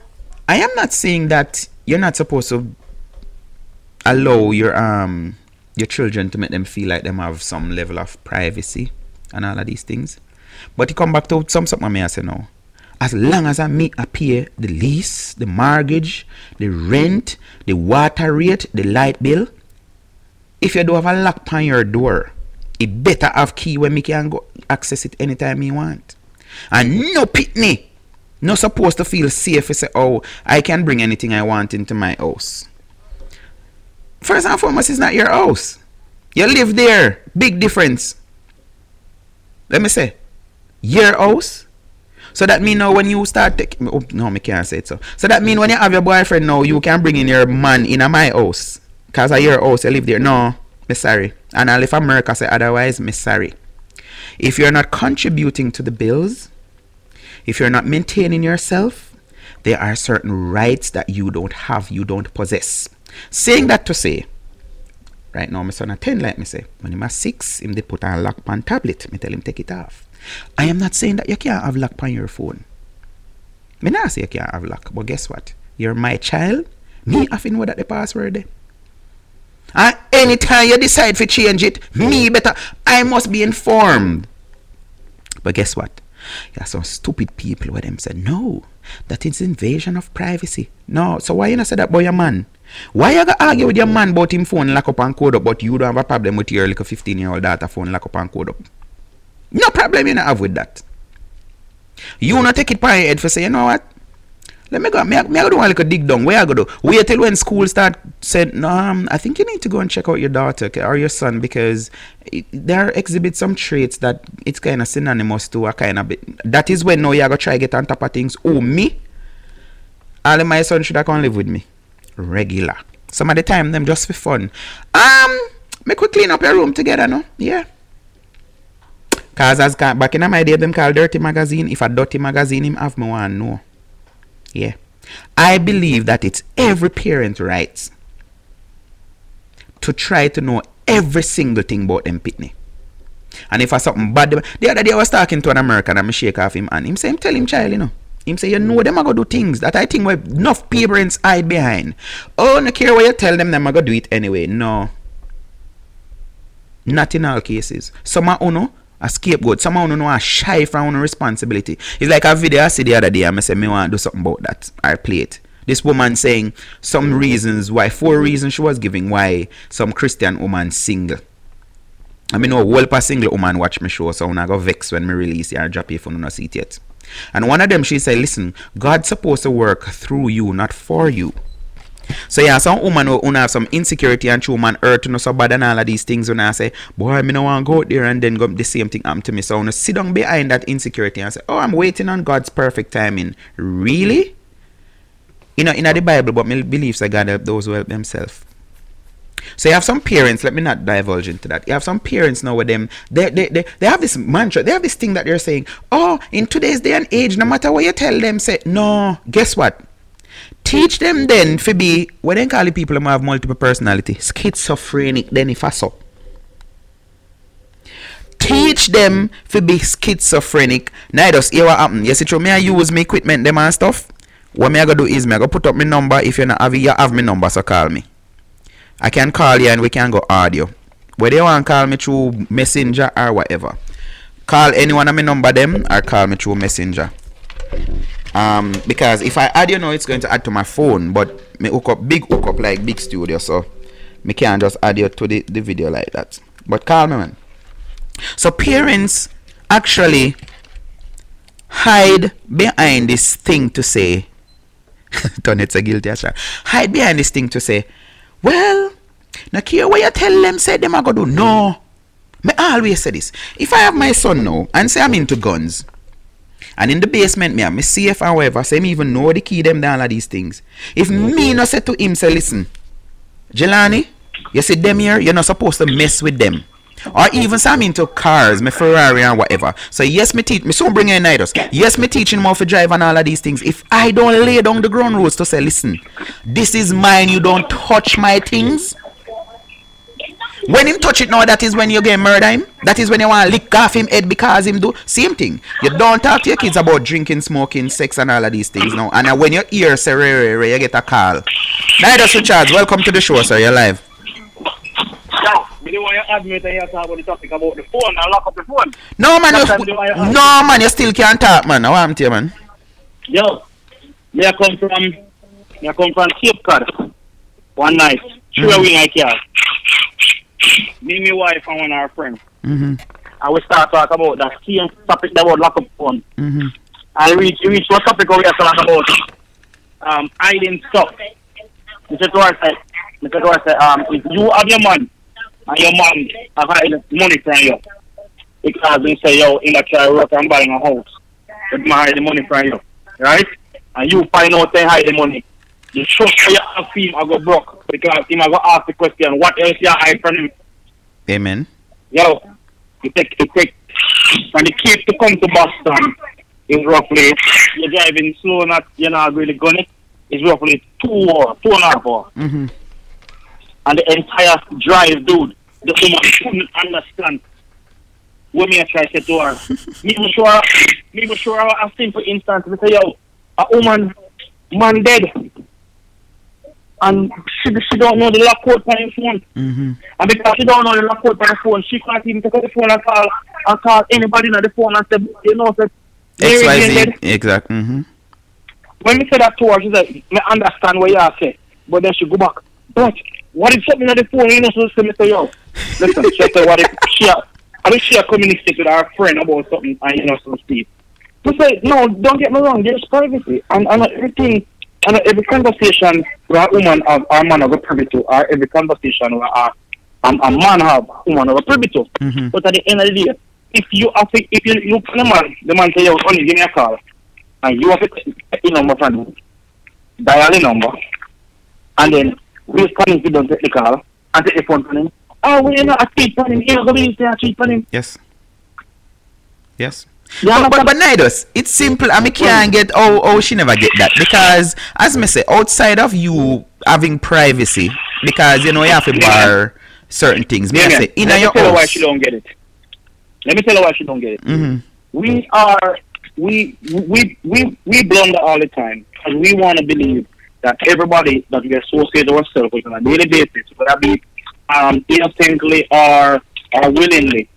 I am not saying that you're not supposed to allow your children to make them feel like them have some level of privacy and all of these things. But you come back to something I say now. As long as I make appear the lease, the mortgage, the rent, the water rate, the light bill, if you don't have a lock on your door, it better have key where me can go access it anytime he want. And no pitney, no supposed to feel safe to say, oh, I can bring anything I want into my house. First and foremost, it's not your house. You live there. Big difference. Let me say, your house. So that mean now when you start taking, oh, no, I can't say it so. So that mean when you have your boyfriend now, you can bring in your man in my house. Because of your house, you live there. No, me sorry. And I'll if America say otherwise, me sorry. If you're not contributing to the bills, if you're not maintaining yourself, there are certain rights that you don't have, you don't possess. Saying that to say, right now my son at 10 like me say, when him at 6, him they put on lock on tablet, me tell him take it off. I am not saying that you can't have lock on your phone. Me not say you can't have lock, but guess what? You're my child, me have to know that the password there. And anytime you decide to change it, me better, I must be informed. But guess what? You have some stupid people where them say, no, that is invasion of privacy. No, so why you not say that about your man? Why you gonna argue with your man about him phone lock up and code up, but you don't have a problem with your little 15-year-old daughter phone lock up and code up? No problem you not have with that. You not take it by your head for say, you know what? Let me go. Me go do one little dig down. Where I go do? Wait till when school start said, no, I think you need to go and check out your daughter or your son because there exhibit some traits that it's kind of synonymous to a kind of bit. That is when now you go try get on top of things. Oh, me? All of my son should have come live with me. Regular. Some of the time them just for fun. Make we clean up your room together, no? Yeah. Cause as back in my day them call dirty magazine. If a dirty magazine him have me one no. Yeah. I believe that it's every parent's rights to try to know every single thing about them pitney. And if I something bad, the other day I was talking to an American and I shake off him and him say, tell him child, you know. Him say, you know them are going to do things that I think where enough parents hide behind. Oh, no care what you tell them are going to do it anyway. No. Not in all cases. Some are uno a scapegoat. Some of you know are shy from own responsibility. It's like a video I see the other day and I say, me want to do something about that. I play it. This woman saying some reasons why, 4 reasons she was giving why some Christian woman single. I mean, no, whole single woman watch me show, so I go vex when me release it and drop it if you don't see it yet. And one of them, she said, listen, God's supposed to work through you, not for you. So yeah, some woman who have some insecurity and true man hurt you know so bad and all of these things when I say, boy, I don't want to go out there and then go the same thing happen to me. So I want to sit down behind that insecurity and say, oh, I'm waiting on God's perfect timing. Really? You know, in the Bible, but my beliefs that God help those who help themselves. So you have some parents, let me not divulge into that. You have some parents now with them, they have this mantra, they have this thing that they're saying, oh, in today's day and age, no matter what you tell them, say, no, guess what? Teach them then to be, when they call the people who have multiple personality, schizophrenic, then if I so. Teach them to be schizophrenic. Now just hear what happen. You see, through me I use my equipment, them and stuff. What me I go do is me I go put up my number. If you not have it, you have my number, so call me. I can call you and we can go audio. Whether you want to call me through messenger or whatever. Call anyone of my number them or call me through messenger. Because if I add you know it's going to add to my phone, but me hook up like big studio, so me can't just add you to the video like that. But call me, man. So parents actually hide behind this thing to say don't it's a guilty as well. Hide behind this thing to say, well, now care what you tell them say them are gonna do. No. Me always say this. If I have my son now and say I'm into guns, and in the basement me I'm safe and whatever, say me even know the key them down all of these things. If me no say to him, say listen, Jelani, you see them here, you're not supposed to mess with them. Or even say I'm into cars, my Ferrari and whatever. So yes, me teach, me soon bring in Nidos. Yes, me teaching him how to drive and all of these things. If I don't lay down the ground rules to say, listen, this is mine, you don't touch my things. When him touch it now, that is when you get murder him. That is when you want to lick off him head because him do same thing. You don't talk to your kids about drinking, smoking, sex and all of these things now. And when you hear say you get a call. Nidos Richards, welcome to the show, sir. You're live. Me don't want you admit that you talk about the topic about the phone and lock up the phone. No man, you still can't talk, man. I want you, man. Yo, I come from Cape Cod one night. Sure we like here. Me, my wife and one of our friends. and we start talking about that same topic about lock up phone. And we reach what topic we are talking about hiding stuff. Mr. Torres said, if you have your man and your man have hiding money from you, because they say, yo, in that try work and buying a house, but my hide the money from you, right? And you find out they hide the money. You trust you have him I go broke because him I go ask the question, what else you hide from him? Amen. Yo, it take from the Cape to come to Boston is roughly, you're driving slow, you're not really going it, it's roughly 2.5 hours. And the entire drive, dude, the woman couldn't understand what me I try to say to her. me was sure a simple instance, I say, yo, a woman, man dead. And she don't know the lock code on the phone. And because she don't know the lock code on the phone, she can't even take out the phone and call anybody on the phone and say, you know, say, XYZ, exactly. When we say that to her, she said, I understand what you are saying. But then she go back. But what if something on the phone, you know, so she say, yo, listen, she said, what if she communicated with her friend about something and you know, so to speak. We say, no, don't get me wrong, there's privacy. And everything, and every conversation where a woman have a man have a privy to, or every conversation where a man have a woman have a privy to. But at the end of the day, if you call the man say, yo, honey, give me a call, and you have to take the number from him, dial the number, and then we call him, he don't take the call, and take the phone from him. Oh, we're not a cheat on him, you're going to say a cheat on him. Yes. But Nidus, it's simple. I mean, can't get how she never get that, because as me say, outside of you having privacy, because you know you have to bar certain things. Me say in your house. Let me tell her why she don't get it. We blunder all the time, and we want to believe that everybody that we associate ourselves with on a daily basis, whether that be innocently or willingly,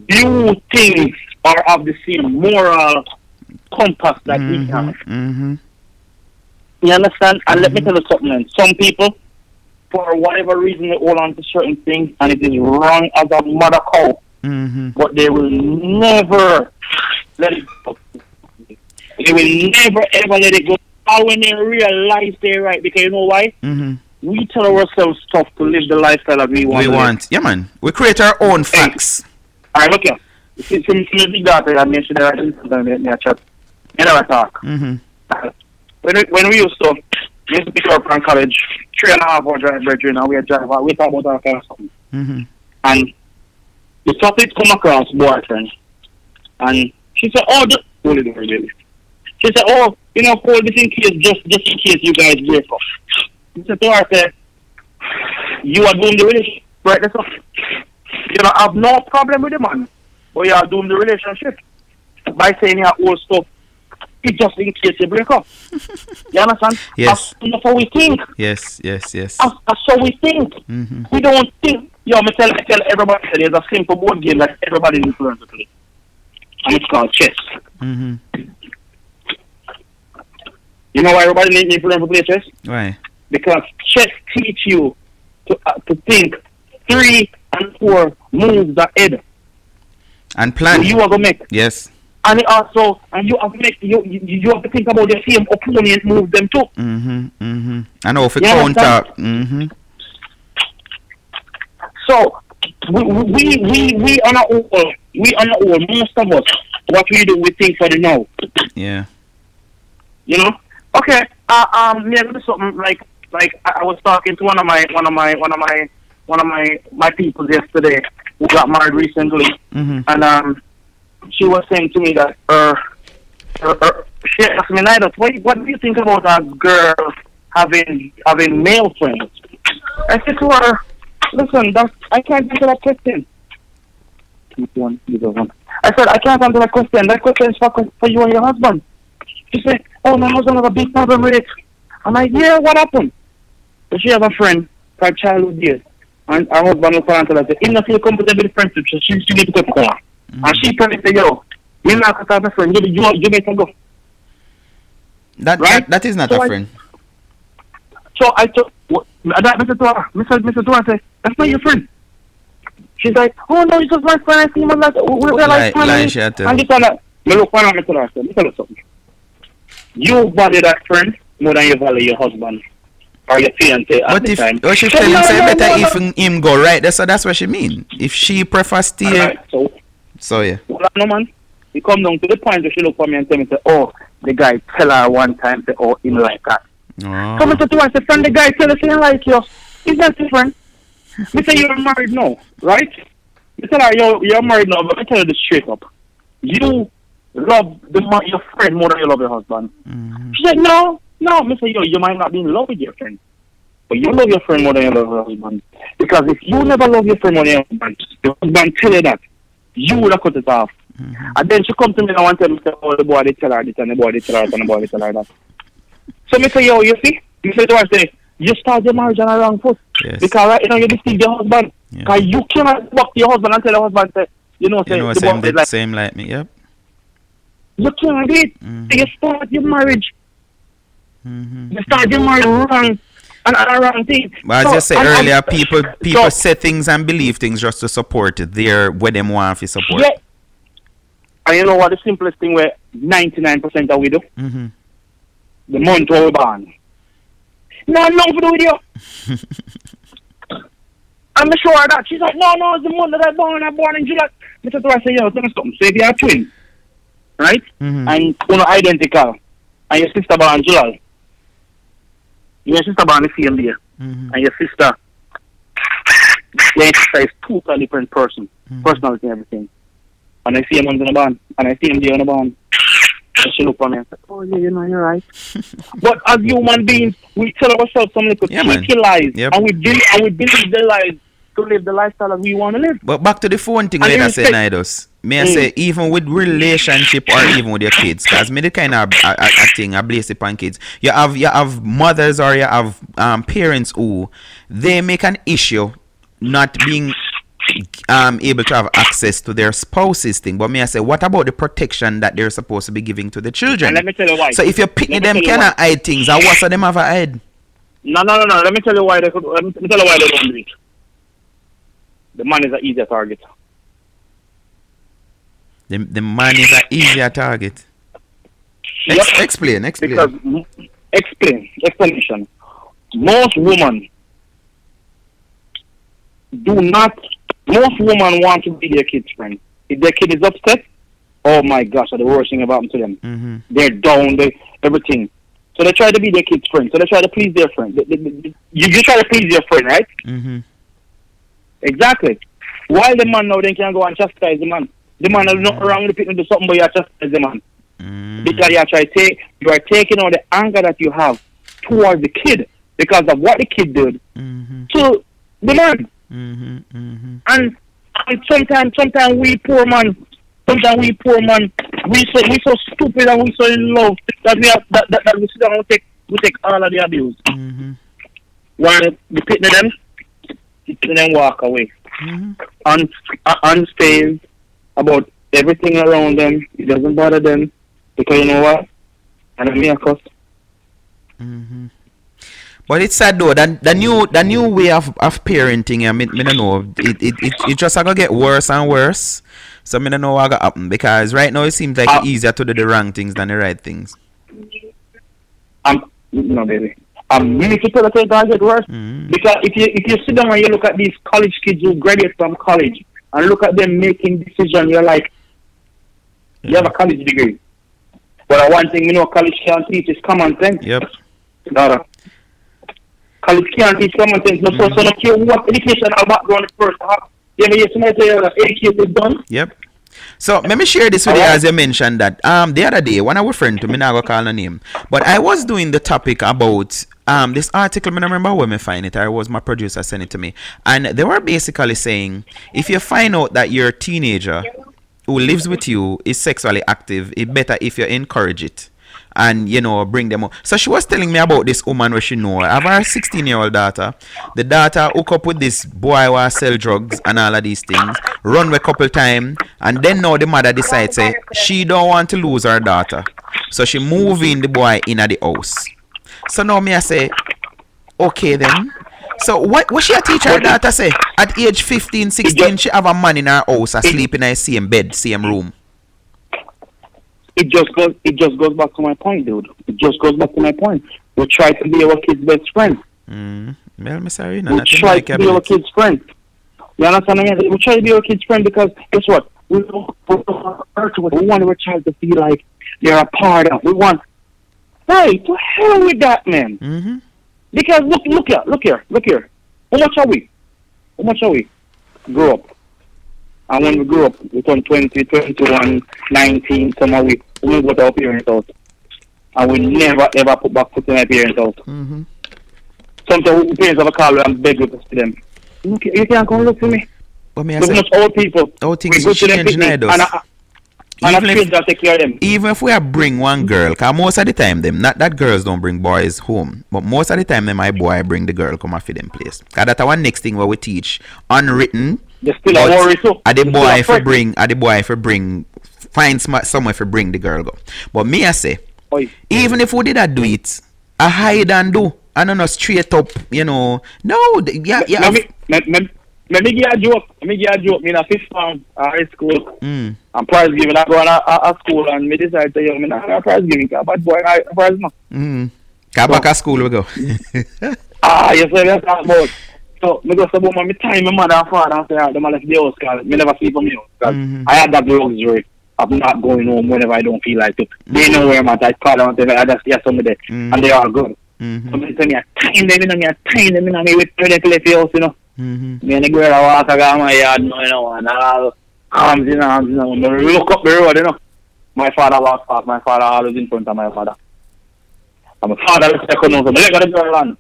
do things or of the same moral compass that we have. You understand? And let me tell you something then. Some people, for whatever reason, they hold on to certain things, and it is wrong as a mother cow. But they will never let it go. They will never ever let it go. Or when they realize they're right, because you know why? We tell ourselves stuff to live the lifestyle that we want. Yeah, man. We create our own facts. Alright, look here. Since the big daughter, I mentioned that in the chat. You never talk. When we used to pick up from college, 3.5 hour drive, brethren, and we talk about our kind of something. And the topic come across boyfriend. And she said, oh, she said, oh, you know, call this in case, just in case you guys break up. He said to her, I said, you are doing the relationship, right? That's all. You know, I have no problem with the man, but you are doing the relationship by saying your old stuff. It's just in case you break up. You understand? Yes. That's how we think. Yes. That's how we think. We don't think. Yo, I tell everybody there's a simple board game that everybody needs to learn to play. And it's called chess. You know why everybody needs to learn to play chess? Why? Because chess teach you to think 3 and 4 moves ahead. And plan. So you are gonna make. Yes. And it also, and you have to make you have to think about the same opponent move them too. And how to counter. So we on our own, most of us, what we do, we think for the now. Yeah. You know? Okay. Me I do something like I was talking to one of my people yesterday who got married recently, and she was saying to me that she asked me, Nidus, what do you think about a girl having male friends? I said to her, listen, I can't answer that question. I said, I can't answer that question. That question is for you and your husband. She said, oh, my husband has a big problem with it. I'm like, yeah, what happened? So she has a friend from childhood years. And her husband will call and tell her, if not feel comfortable with the friendship, she need to go to her. And she probably say, yo, you're not going to have a friend. You better go. That is not a friend. So I told Mr. Tora, I said, that's not your friend. She's like, oh no, it's just my friend. I see him like we're like family. And this one, me look one and me tell her, me tell her something. You value that friend more than you value your husband or your fiance at the time. But if she tell him say better if him go right there, so that's what she mean. If she prefers stay. Right, so yeah. Well, no man, he come down to the point where she look for me and tell me say, oh, the guy tell her one time say, oh, him like that. Oh. Come to her and say, friend, the guy tell her say like you. Is that different? Me say you're married now, right? Me tell her you're married now, but I tell her this straight up. You love your friend more than you love your husband. She said, no. Me say, you might not be in love with your friend. But you love your friend more than you love your husband. Because if you never love your friend more than your husband tell you that, you would have cut it off. And then she come to me now and tell me, oh, the boy they tell her this and the boy they tell her that and the boy they tell her that. So me say, you see? Me say to her, say, you start your marriage on the wrong foot. Yes. Because right now you deceive your husband. Because you cannot walk to your husband and tell your husband, say, the same like me, yep. You can't do it. You start your marriage. You start your marriage wrong. And wrong thing. But as I said earlier, people say things and believe things just to support it. They're where them want to support. Yeah. And you know what the simplest thing where 99% of we do? The month where we born. No, for the video. I'm sure of that. She's like, no, it's the month that I'm born in July. I said to her, tell me something. So if you're a twin, right? And you're identical, and your sister born in July, your sister born the same day, and your sister is totally different person, personality and everything. And I see him on the band, and I see him there on the band. And she look at me and said, oh yeah, you're right. But as human beings, we tell ourselves some little cheeky lies, and we believe the lies to live the lifestyle that we want to live. But back to the phone thing where I say, Nidos, may I say, even with relationship or even with your kids, because me the kind of a thing I place upon kids. You have mothers or you have parents who they make an issue not being able to have access to their spouses thing. But may I say, what about the protection that they're supposed to be giving to the children? And let me tell you why. So if you're picking them cannot hide things, and what's them have a hide? No. Let me tell you why they don't do it. The man is an easier target. The man is an easier target. Yep. Explain. Because explanation. Most women want to be their kid's friend. If their kid is upset, oh my gosh, the worst thing about to them. They're down, everything. So they try to be their kid's friend. So they try to please their friend. You try to please your friend, right? Exactly. While the man now then can go and chastise the man. The man has nothing wrong with people do something, but you chastise the man. Because you are taking on the anger that you have towards the kid because of what the kid did to the man. And sometimes we poor man, we so stupid and we so in love that we sit down and we take all of the abuse. While we pick them walk away. Unfazed about everything around them. It doesn't bother them because you know what? And I'm here, cause. But it's sad though that the new way of parenting. I don't know. It just gonna get worse and worse. So I don't know what gonna happen because right now it seems like it's easier to do the wrong things than the right things. No, baby. Many people that gonna get worse because if you sit down and you look at these college kids who graduate from college and look at them making decisions, you're like, you have a college degree, but one thing college can't teach is common sense. Yep. College can't teach common sense. No person don't care what education or background the person have. You know, somebody say educated done. Yep. So let me share this with you as you mentioned that the other day one of our friend to me now go call her name, but I was doing the topic about this article. I don't remember where I find it. Or it was my producer sent it to me, and they were basically saying if you find out that your teenager who lives with you is sexually active, it better if you encourage it and bring them up. So she was telling me about this woman where she know. I have her 16-year-old daughter. The daughter hook up with this boy who sell drugs and all of these things, run a couple times, and then now the mother decides say she don't want to lose her daughter, so she move in the boy in at the house. So now me I say okay then. So what she a teach her daughter say? At age 15, 16, she have a man in her house asleep in the same bed, same room. It just goes back to my point, dude. It just goes back to my point. We try to be our kids' best friend. Well, I'm sorry. We try to be our kids' friend. You understand what I mean? We try to be our kids' friend because guess what? We want our child to feel like they're a part of. We want. Hey, to hell with that, man. Because look here. How much are we? Grow up. And when we grow up, we turn 20, 21, 19, some of we go to our parents' house. And we never ever put back foot in our parents' house. Sometimes parents have a call and beg you to see them. Look, you can't come look for me. But me, I so say, much old people. All things we go to them picnic, and take care of them. Even if we are bring one girl, because most of the time them, not that girls don't bring boys home, but most of the time them my boy bring the girl come and feed them place. Because that's one next thing what we teach. Unwritten. There's still a worry too. Are the boy if bring find somewhere if bring the girl go. But me I say, even if we did not do it, I hide and do. I don't know straight up, you know. No, yeah. Let me give you a joke. Me in a fifth form high school. I'm prize giving. I go on a school and me decide to you. Me not prize giving. Bad boy, I prize no. Come back at school we go. Yes, that's about. So me go about me time my mother and father and say them left the house because me never sleep on me house. I had that luxury of not going home whenever I don't feel like it. They know where I'm at. I call them and say I just get somebody and they are good. So me tell me I time them me with they play the house, you know. Me and the girl I walk around my yard, you know, and all arms in arms, you know. Me look up the road, you know. My father walks past. My father always in front of my father. And my father is second over. Me look at the girl and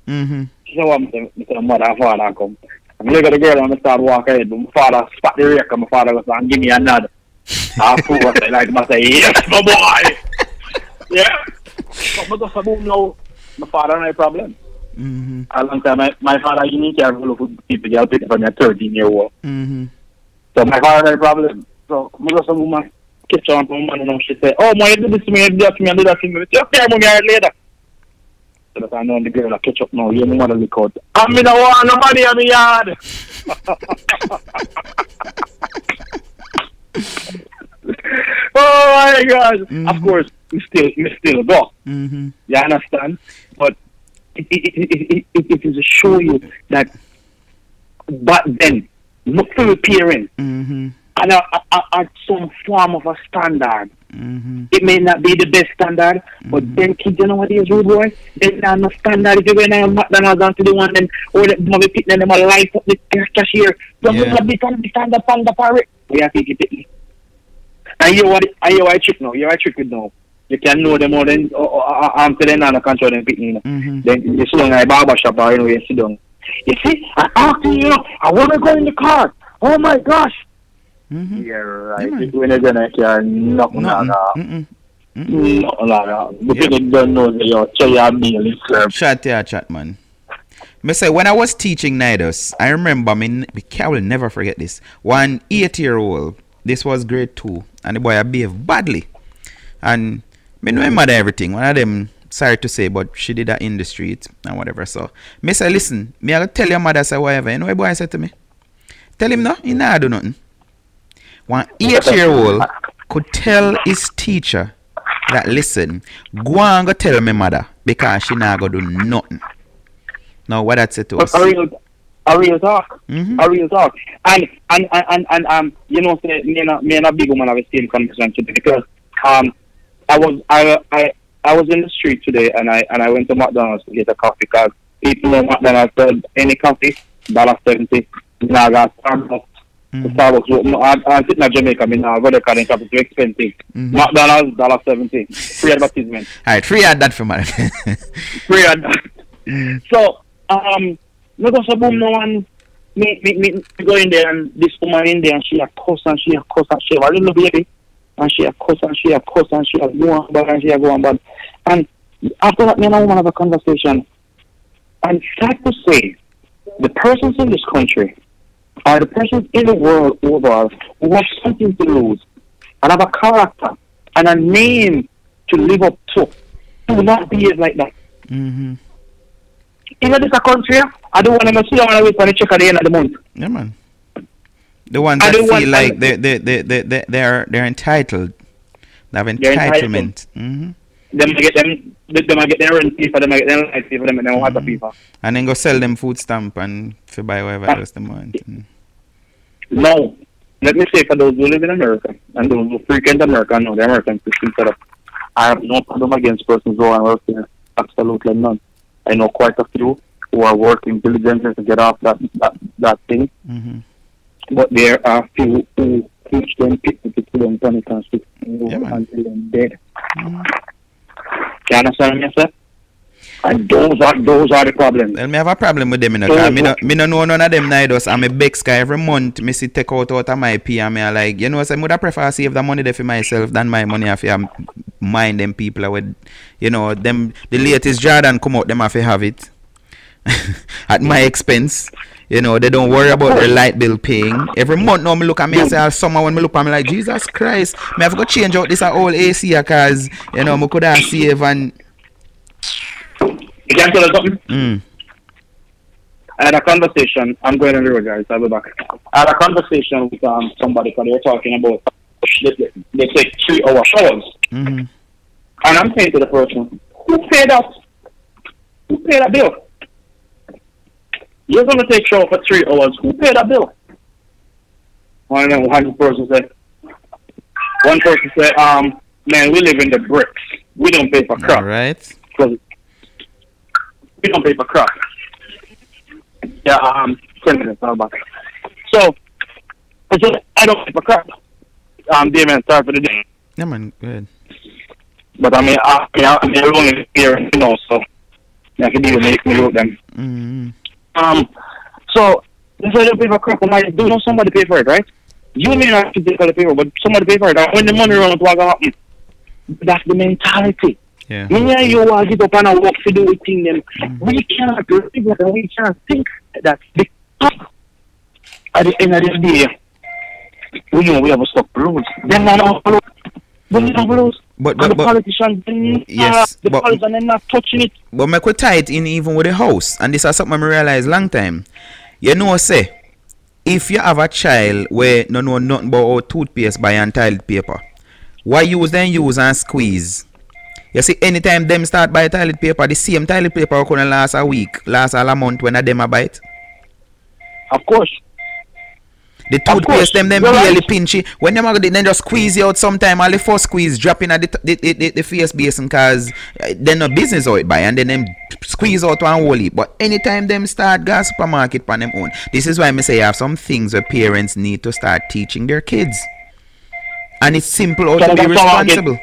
she said, "What?" Me say, "Mother and father come." And me look at the girl and I start walking ahead. But my father spot the rake and my father goes and give me a nod. I approve of it. Like I say, "Yes, my boy." Yeah. But me just boom now. My father no problem. A long time, my father unique care full of people get picked from a 13-year-old. So my father had a problem. So I go some woman catch on to woman and she say, "Oh, my, you do this to me, you do that to me, I do that to me." "Okay, I'm married later." So that I know the girl I catch up now, you know what I call it. I'm in the one, nobody in the yard. Oh my God! Of course, we still go. You understand? But it is to show you that back then, look for your parents and at some form of a standard. It may not be the best standard, but then kids, you know what is rude boy? There's not enough standard. If you go in McDonald's and to the one them or the movie picking them a light up the cashier, don't have the standard from the parrot. We have to keep it. And you what I trick now? You are trick with now. You can know them more than until then on the control them picking. Then you sit down in a barber shop or anywhere you sit down. You see, I asked you, I want to go in the car. Oh my gosh. Yeah, right. When you're gonna care, nothing like that. Nothing like that. Because you don't know that you're meal is served. Chat, man. Me say, when I was teaching Nidus, I remember, I will never forget this. One 8-year-old, this was grade 2, and the boy behaved badly. And me know him mother everything. One of them, sorry to say, but she did that in the street and whatever. So, me say, listen, me I tell your mother, say whatever. You know what boy said to me? Tell him no, he not do nothing. One 8-year-old could tell his teacher that, listen, go and go tell my mother because she not go do nothing. Now what that said to us? A real talk. A real talk. And you know, say me and a big woman have the same conversation today because I was in the street today and I went to McDonald's to get a coffee because people know McDonald's said any coffee, $1.70. Now I got Starbucks. Starbucks, I'm sitting in Jamaica, I go there because it's too expensive. McDonald's, $1.70. Free advertisement. Alright, free ad that for man. Free ad that. So, look at boom no one me go in there and this woman in there and she a cuss and she have a little baby and she a cuss and she a go on bad and she a go on bad. And after that me and a woman have a conversation and sad to say the persons in this country are the persons in the world overall who have something to lose and have a character and a name to live up to. Do not behave like that. in this country, I don't want them to sit down and wait for the check at the end of the month. Yeah, man. The ones that feel like they're entitled. They have entitlement. Mm-hmm. Them get their rent fee for them, get their life fee for them, and then water fee for. And then go sell them food stamp and for buy whatever else they want. No. Let me say for those who live in America and those who frequent America, no, the American system set up. I have no problem against persons who are working there. Absolutely none. I know quite a few who are working diligently to get off that thing. Mm-hmm. But there are few who teach them people to them panic and stick until them dead. Mm-hmm. You understand me, sir? And those are the problems. Well, me have a problem with them, you know. Me no know none of them neither. I'm a big sky every month. Me see take out of my pay and me are like, you know, so I would prefer save the money there for myself than my money if I mind them people with, you know, them the latest Jordan come out, them have to have it at my expense. You know, they don't worry about their light bill paying. Every month now me look at me and say, summer when me look at me like, Jesus Christ, me have to change out this old AC because, you know, me could have save and you can tell us something? I had a conversation. I'm going on the road, guys. I'll be back. I had a conversation with somebody because they were talking about they take 3-hour showers. Mm-hmm. And I'm saying to the person, who paid that? Who paid that bill? You're going to take shower for 3 hours. Who paid that bill? One person said, man, we live in the bricks. We don't pay for crap. All right. We don't pay for crap. Yeah, 10 minutes, I'll back. So, I don't pay for crap. Damien, sorry for the day. Yeah, man, go ahead. But I'm only here, you know, so I can even make me with them. Mm-hmm. So, if I don't pay for crap, do know somebody pay for it, right? You may not have to pay for the paper, but somebody pay for it. And when the money runs, what's going to happen? That's the mentality. Yeah. When you want to get up and walk to do a thing, then we cannot do it, and we cannot think that because at the end of the day, we know we have a stop rules. Then we don't follow. Then we don't follow. But the politicians, yes, the politicians are not touching it. But me could tie it in even with the house, and this is something I realized long time. You know, say if you have a child where no know nothing about toothpaste by and toilet paper, why use and squeeze? You see, anytime them start buy toilet paper, the same toilet paper gonna last a week, last all a month when a them a bite. Of course. The toothpaste them barely right. Pinchy. When them then just squeeze you out sometime, all the first squeeze dropping at the face basin cause they no business out by and then them squeeze out one whole heap. But anytime them start gas supermarket on them own. This is why I say I have some things where parents need to start teaching their kids. And it's simple how to be responsible.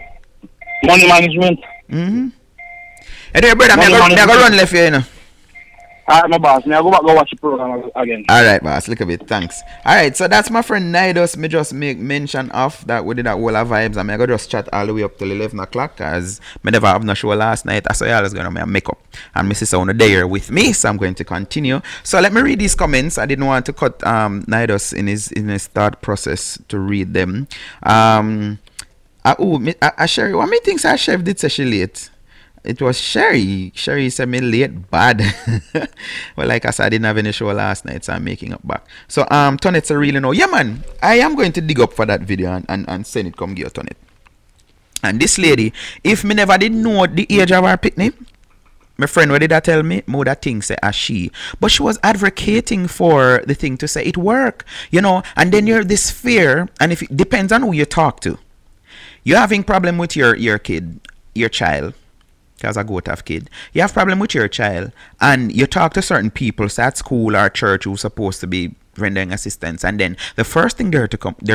Money management. Mm-hmm. Hey, brother, I'm going to run left here, you know. Alright, my boss. Now go back and watch the program again. Alright, boss. Look a bit. Thanks. Alright, so that's my friend Nidos. Me just make mention of that we did that whole of vibes. And I go just chat all the way up till 11 o'clock because I never have no show last night. I saw y'all was going to make up. And my sister on there with me, so I'm going to continue. So let me read these comments. I didn't want to cut Nidos in his thought process to read them. Sherry, what me thinks Chef did say she late? It was Sherry. Sherry said me late bad. Well, like I said, I didn't have any show last night, so I'm making up back. So Tonet's a really no. Yeah man, I am going to dig up for that video and send it come give Tonet. And this lady, if me never did know the age of her picnic, my friend, what did I tell me? More that thing say as she. But she was advocating for the thing to say it work. You know, and then you're this fear, and if it depends on who you talk to. You're having problem with your kid, your child. Because I go to have kid. You have problem with your child and you talk to certain people so at school or church who's supposed to be rendering assistance, and then the first thing they're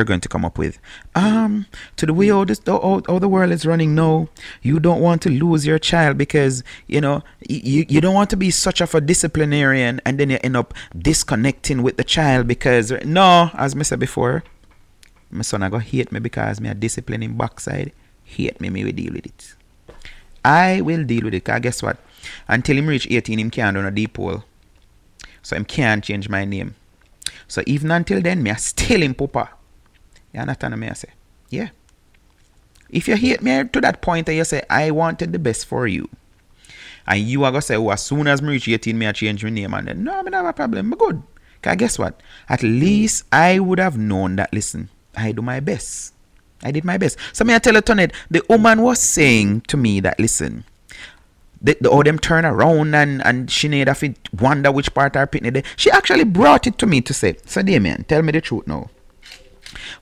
going to come up with to the way how the world is running now, you don't want to lose your child because you know you don't want to be such of a disciplinarian and then you end up disconnecting with the child because no, as I said before, my son I go hate me because me a discipline him backside. Hate me will deal with it. I will deal with it, because guess what? Until him reach 18, him can't run a deep hole. So him can't change my name. So even until then, me I still him papa. You understand what I say? Yeah. If you hate me to that point and you say, I wanted the best for you. And you are going to say, oh, as soon as I reach 18, me I change my name. And then, no, I don't have a problem. I'm good. Because guess what? At least I would have known that, listen, I do my best. I did my best. So me I tell you, Tonet, the woman was saying to me that, listen, all them turn around and she need to wonder which part her pitney. She actually brought it to me to say, so Damien, tell me the truth now.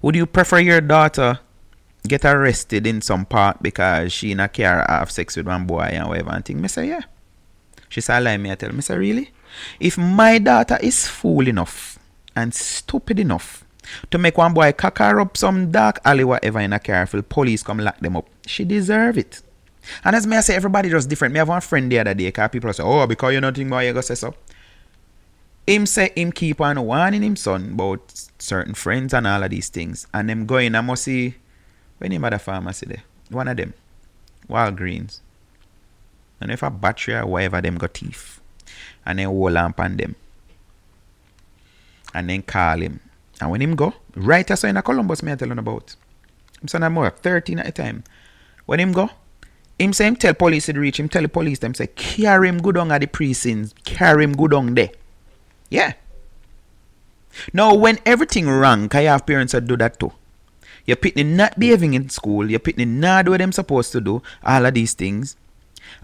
Would you prefer your daughter get arrested in some part because she in a car have sex with one boy and whatever and thing? Me say, yeah. She said, lie me, I tell me, say, really? If my daughter is fool enough and stupid enough to make one boy cock her up some dark alley whatever in a car, for police come lock them up, she deserve it. And as me I say, everybody just different. Me have one friend the other day, because people say, oh, because you nothing about you go say so. Him say him keep on warning him son about certain friends and all of these things. And them going, I must see, when him at the pharmacy there, one of them, Walgreens. And if a battery or whatever them got thief. And then hold lamp on them. And then call him. And when him go, right as so in a Columbus me I tell him about. Him son I'm more 13 at the time. When him go, him say him tell police to reach him, tell the police them say carry him good on at the precincts, carry him good on there. Yeah. Now when everything wrong, cause you have parents that do that too. Your pitney not behaving in school, your pitney not do what them supposed to do, all of these things.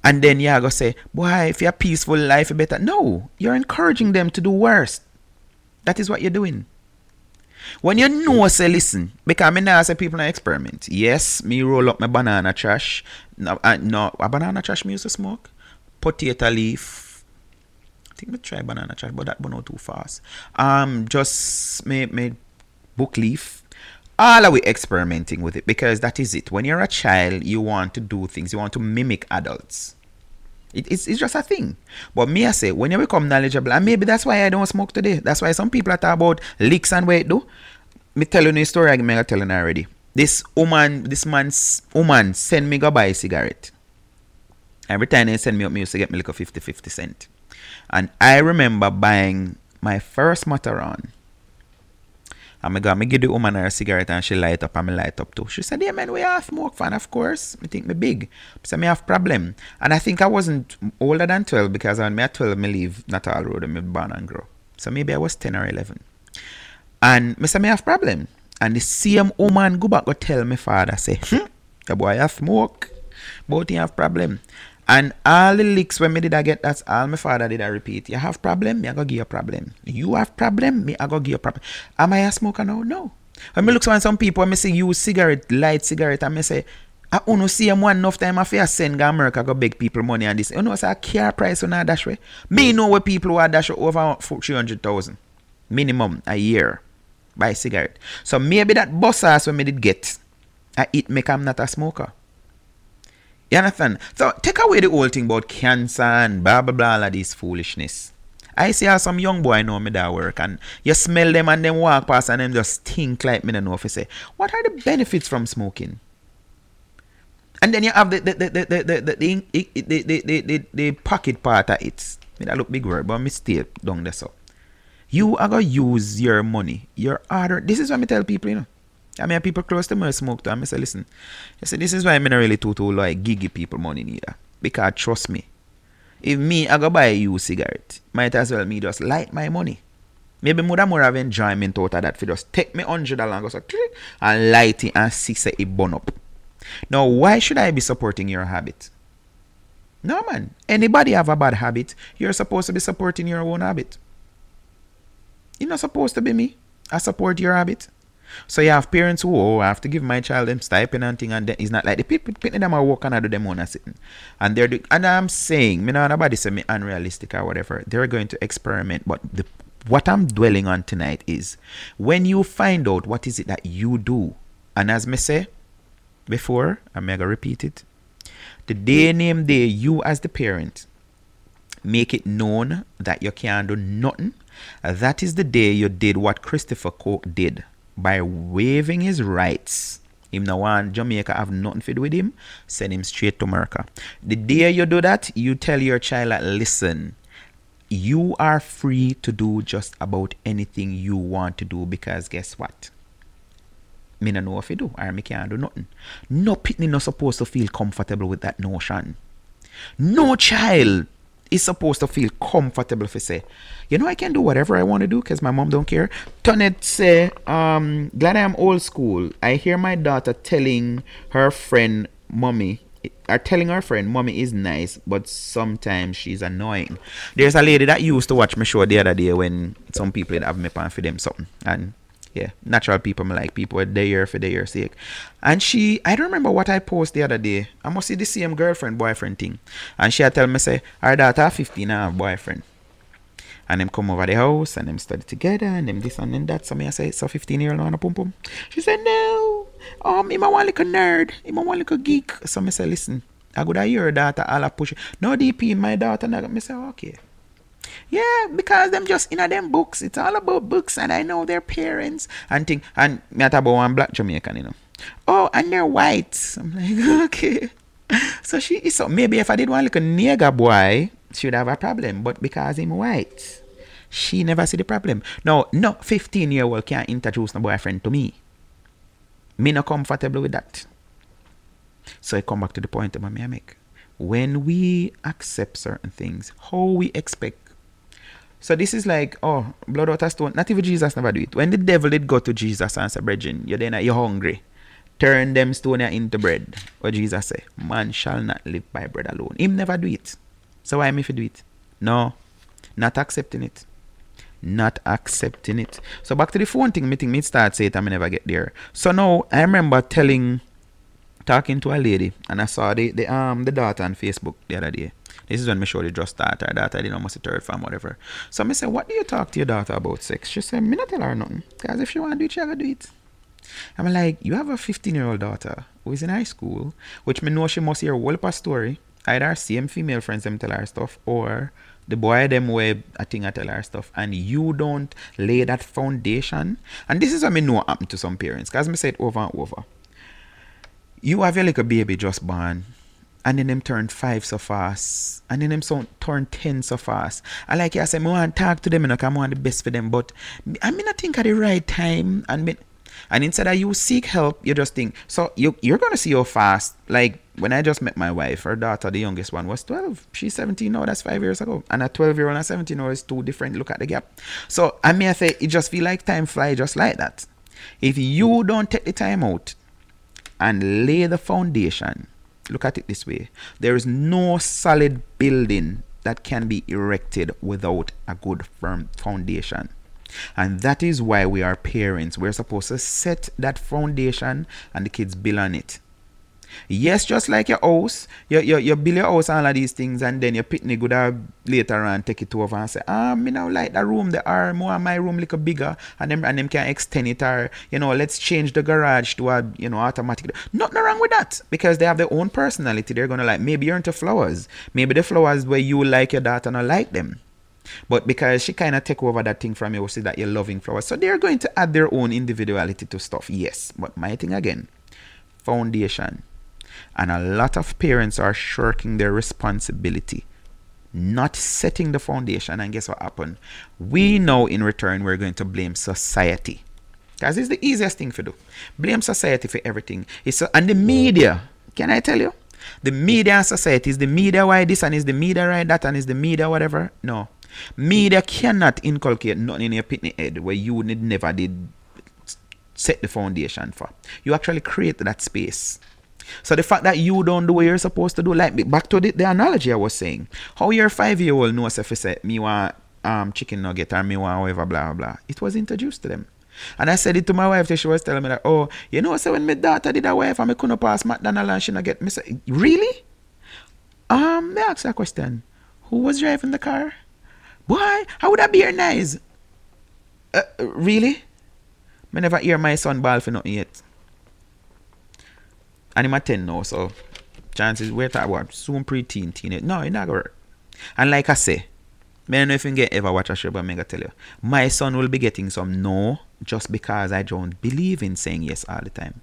And then you go say, boy, if you're peaceful life, you better. No, you're encouraging them to do worse. That is what you're doing. When you know, say, listen, because I now say people not experiment. Yes, me roll up my banana trash. No, a banana trash me used to smoke. Potato leaf. I think me try banana trash, but that burn out too fast. Just me book leaf. All are we experimenting with it because that is it. When you're a child, you want to do things. You want to mimic adults. It's just a thing. But me, I say, when you become knowledgeable, and maybe that's why I don't smoke today. That's why some people are talking about licks and what it do. Me tell you a story I'm telling already. This man's woman send me go buy a cigarette. Every time they send me up, me used to get me like a 50 cent. And I remember buying my first Mataran. And I give the woman her cigarette and she light up and me light up too. She said, yeah man, we have smoke fan, of course. I think me big. So me have problem. And I think I wasn't older than 12 because when me at 12 me leave Natal Road and me born and grow. So maybe I was 10 or 11. And me say me have problem. And the same woman go back go tell my father, say, the boy have smoke. But he have problem. And all the licks when me did I get, that's all my father did I repeat. You have problem, me I go give you a problem. You have problem, me I go give you a problem. Am I a smoker now? No. When me look at some people, when me say use cigarette, light cigarette, and me say, I only see him one enough time if I send to America go beg people money and this. You know, it's a car price on a dash way. Me know what people who are dash over 300,000 minimum a year buy cigarette. So maybe that boss ass when me did get, I eat make I'm not a smoker. You understand? So take away the whole thing about cancer and blah blah blah all of this foolishness. I see how some young boy know me that work and you smell them and them walk past and them just think like me don't know if you say, what are the benefits from smoking? And then you have the pocket part of it. That look big word, but me stay down there so. You are gonna use your money, your order. This is what I tell people, you know. I mean, people close to me smoke to and I say, listen, I say, this is why I'm not really too like giggy people money neither. Because trust me, if me I go buy a used cigarette, might as well me just light my money. Maybe more have enjoyment out of that for just take me $100 and go so and light it and see say it burn up. Now why should I be supporting your habit? No man. Anybody have a bad habit, you're supposed to be supporting your own habit. You're not supposed to be me. I support your habit. So you have parents who, oh, I have to give my child them stipend and thing, and then it's not like the people them are working and do them on sitting. And and I'm saying, me not nobody say me unrealistic or whatever. They're going to experiment. But what I'm dwelling on tonight is when you find out what is it that you do, and as me say before, I'm gonna repeat it. The day name day you as the parent make it known that you can't do nothing. That is the day you did what Christopher Coke did. By waiving his rights. Him no want Jamaica have nothing to do with him, send him straight to America. The day you do that, you tell your child that, listen, you are free to do just about anything you want to do because guess what? Me no know if you do or me can't do nothing. No pitney not supposed to feel comfortable with that notion. No child is supposed to feel comfortable if say, you know, I can do whatever I want to do because my mom don't care. Tonet say, glad I am old school. I hear my daughter telling her friend mommy is nice, but sometimes she's annoying. There's a lady that used to watch my show the other day when some people would have me pan for them something. And yeah, natural people me like people were there for their sake. And I don't remember what I posted the other day. I must see the same girlfriend boyfriend thing. And she had tell me say her daughter 15 and have boyfriend. And them come over the house and them study together and them this and then that. So me I say, so 15-year-old on a pum pum. She said no. Him a one like a nerd. Him a one like a geek. So me say, listen, I go to your daughter all a push. No DP, my daughter. Me say, okay. Yeah, because them just in them books. It's all about books and I know their parents and thing. And me talk about one black Jamaican, you know. Oh, and they're white. I'm like, okay. So maybe if I did one like a nigger boy, she'd have a problem. But because I'm white, she never see the problem. No 15-year-old can't introduce no boyfriend to me. Me not comfortable with that. So I come back to the point that I make. When we accept certain things, how we expect. So this is like, blood out of stone. Not even Jesus never do it. When the devil did go to Jesus and say, brethren, you're hungry. Turn them stone into bread. What Jesus say, man shall not live by bread alone. Him never do it. So why me if do it? No. Not accepting it. Not accepting it. So back to the phone thing, me start say it and me never get there. So now I remember talking to a lady and I saw the daughter on Facebook the other day. This is when me show the just start her daughter, I didn't know almost a third farm, whatever. So me say, what do you talk to your daughter about sex? She said, me not tell her nothing. Because if she want to do it, she gotta do it. I'm like, you have a 15-year-old daughter who is in high school, which me know she must hear a whole of story. Either same female friends them tell her stuff or the boy them way I think I tell her stuff, and you don't lay that foundation. And this is what me know happen to some parents, because me say it over and over. You have your little baby just born, and then them turn 5 so fast, and then them turn 10 so fast. I like I say, I want to talk to them, and I want the best for them, but I mean I think at the right time, and instead of you seek help, you just think. So you're gonna see how fast. Like when I just met my wife, her daughter, the youngest one, was 12. She's 17 now. That's 5 years ago. And a 12-year-old and a 17-year-old is two different. Look at the gap. So I say it just feel like time fly just like that. If you don't take the time out and lay the foundation, look at it this way: there is no solid building that can be erected without a good firm foundation. And that is why we are parents. We're supposed to set that foundation and the kids build on it. Yes, just like your house, you build your house and all of these things, and then your pitney good later on take it over and say, me now like the room, more my room little bigger, and them can extend it, or let's change the garage to a automatic. Nothing wrong with that, because they have their own personality. They're gonna like, maybe you're into flowers, maybe the flowers where you like your daughter not like them. But because she kind of take over that thing from you, see that you're loving flowers. So they're going to add their own individuality to stuff. Yes. But my thing again, foundation. And a lot of parents are shirking their responsibility, not setting the foundation. And guess what happened? We know in return we're going to blame society. Because it's the easiest thing to do. Blame society for everything. And the media, can I tell you? The media and society, is the media why this and is the media right that and is the media whatever? No. Media cannot inculcate nothing in your pitney head where you never did set the foundation for. You actually create that space. So the fact that you don't do what you're supposed to do, like back to the analogy I was saying, how your 5-year-old knows if he said, me want chicken nugget or me want whatever, blah, blah. It was introduced to them. And I said it to my wife, she was telling me that, so when my daughter did a wife and I couldn't pass McDonald's and she not get me, say, really? Me ask a question. Who was driving the car? Boy, how would that be your nice? Really? I never hear my son bawl for nothing yet. And I'm 10 now, so chances we're talking about soon pre-teen, teenage. No, it's not gonna work. And like I say, I don't know if you can ever watch a show, but I'm gonna tell you, my son will be getting some no just because I don't believe in saying yes all the time.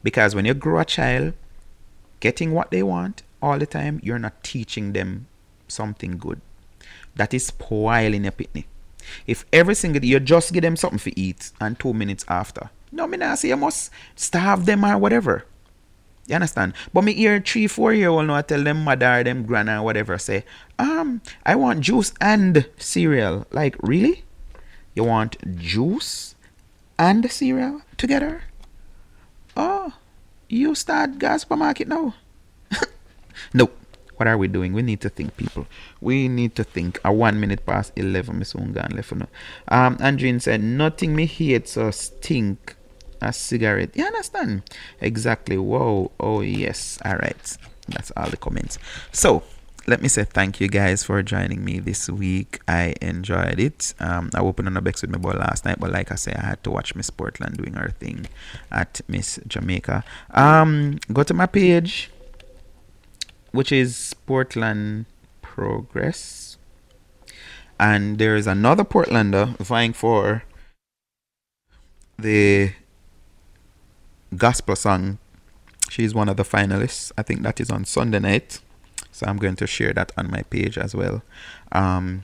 Because when you grow a child, getting what they want all the time, you're not teaching them something good. That is spoiling your pitney. If every single day you just give them something to eat and 2 minutes after, no, me not say you must starve them or whatever. You understand? But me hear 3-4-year-old now I tell them mother or them grandma or whatever say, I want juice and cereal. Like, really? You want juice and cereal together? Oh, you start gas supermarket now. No. What are we doing? We need to think, people. We need to think. 1 minute past 11, Miss Ungan left. Andrine said, nothing me hate so stink a cigarette. You understand? Exactly. Whoa. Oh, yes. All right. That's all the comments. So, let me say thank you guys for joining me this week. I enjoyed it. I opened on the Bex with my boy last night, but like I say, I had to watch Miss Portland doing her thing at Miss Jamaica. Go to my page, which is Portland Progress, and there is another Portlander vying for the gospel song. She's one of the finalists. I think that is on Sunday night, so I'm going to share that on my page as well. Moanta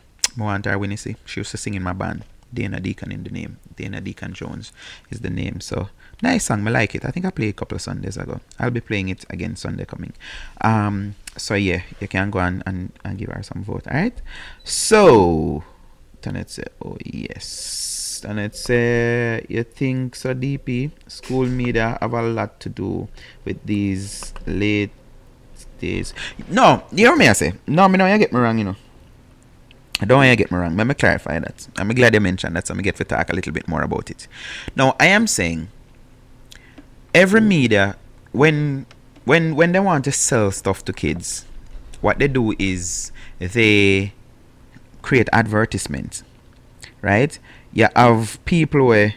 Winnissy, she used to sing in my band. Dana Deacon in the name. Dana Deacon Jones is the name. So nice song, I like it. I think I played a couple of Sundays ago. I'll be playing it again Sunday coming. So yeah, you can go and give her some vote. Alright. So Tanet say, oh yes. Tanet say, you think so DP school media have a lot to do with these late days? No, you hear me I say? No, me know you get me wrong, you know. I don't want you to get me wrong. Let me clarify that. I'm glad you mentioned that, so I'm get to talk a little bit more about it. Now, I am saying every media, when they want to sell stuff to kids, what they do is they create advertisements, right? You have people where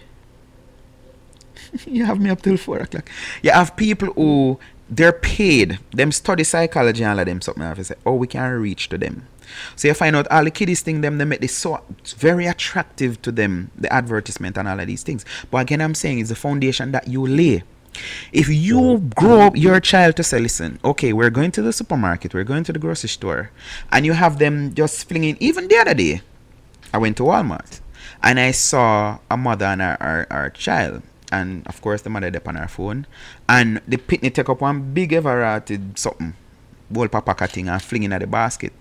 you have me up till 4 o'clock. You have people who they're paid, them study psychology and all of them something. I have to say, oh, we can reach to them. So you find out all the kiddies thing them, they make this so very attractive to them, the advertisement and all of these things. But again, I'm saying it's the foundation that you lay. If you grow up your child to say, listen, okay, we're going to the supermarket, we're going to the grocery store, and you have them just flinging, even the other day, I went to Walmart and I saw a mother and her child. And of course, the mother up on her phone, and the pitney take up one big everrated something, whole papa thing, and flinging at the basket.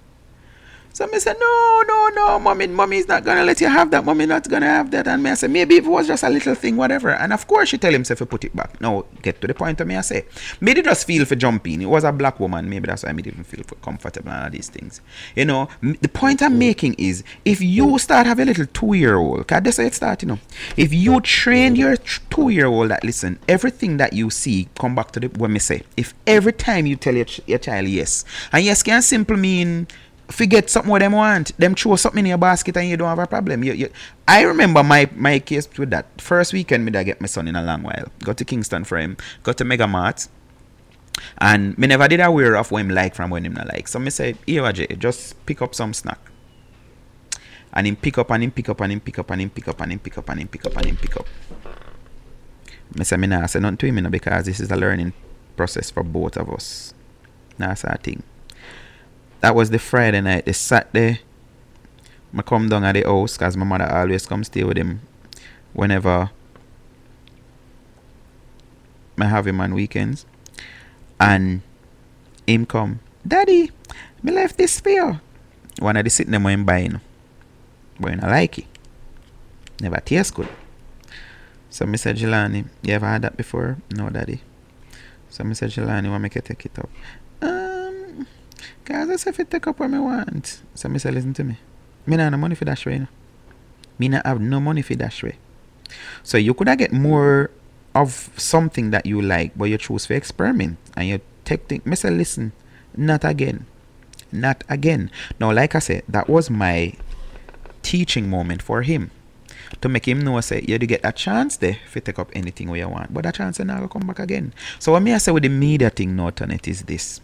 So I said, no, mommy is not gonna let you have that. Mommy not gonna have that. And I said, maybe if it was just a little thing, whatever. And of course, she tell himself to put it back. Now, get to the point of me, I say, maybe just feel for jumping. It was a black woman. Maybe that's why I didn't feel for comfortable and all these things. You know, the point I'm making is, if you start have a little 2-year-old, cause that's how it start, you know. If you train your 2-year-old that, listen, everything that you see, come back to the what me say. If every time you tell your child yes, and yes can simply mean forget something what them want, them throw something in your basket and you don't have a problem. I remember my case with that. First weekend me that get my son in a long while. Got to Kingston for him, got to Mega Mart, and me never did aware of what him like from when him not like. So me say, here Jay, just pick up some snack. And him pick up and him pick up and him pick up and him pick up and him pick up and him pick up and him pick up. Me say me nah say nothing to him, you know, because this is a learning process for both of us. That's our thing. That was the Friday night. The Saturday, I come down at the house because my mother always come stay with him whenever I have him on weekends. And him come, Daddy, me left this for you. One of the sitting them when buying. But I don't like it. Never tastes good. So I said, Jelani, you ever had that before? No, Daddy. So I said, Jelani, want me to take it up? Cause I say if it take up what me want. So I say, listen to me. Me not have no money for that way. You know? Me not have no money for that way. So you could get more of something that you like, but you choose for experiment. And you take things. Me say, listen, not again. Not again. Now, like I said, that was my teaching moment for him. To make him know, say, you get a chance there if you take up anything where you want. But that chance now will come back again. So what me I say with the media thing now, Tonet, is this.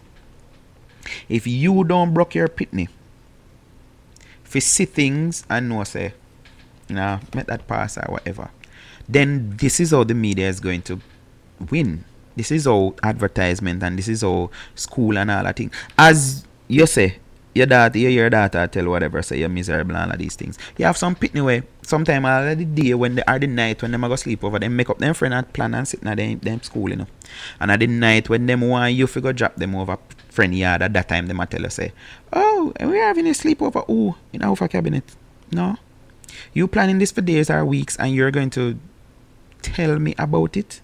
If you don't broke your pitney, if you see things and know, say, nah, make that pass or whatever, then this is how the media is going to win. This is how advertisement and this is how school and all that thing. As you say, your daughter tell whatever, say you're miserable and all of these things. You have some pitney way. Sometime all of the day when they are the night when them go sleep over, them make up them friend and plan and sit in them school, you know. And at the night when them want you figure drop them over friend yard, at that time them a tell you say, oh, we're having a sleepover. Oh, in our cabinet. No. You planning this for days or weeks and you're going to tell me about it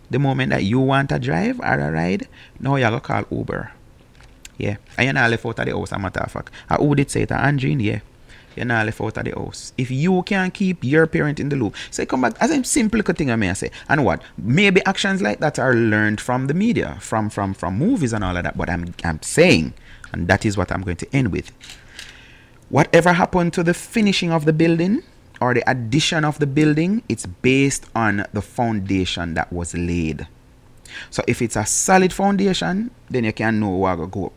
the moment that you want a drive or a ride. No, you're going to call Uber. Yeah. And you're not left out of the house, a matter of fact. Who did say it? Andrine, yeah. You're not left out of the house. If you can keep your parent in the loop, say come back as a simple thing I may say. And what? Maybe actions like that are learned from the media, from movies and all of that. But I'm saying, and that is what I'm going to end with. Whatever happened to the finishing of the building or the addition of the building, it's based on the foundation that was laid. So if it's a solid foundation, then you can know where to go up.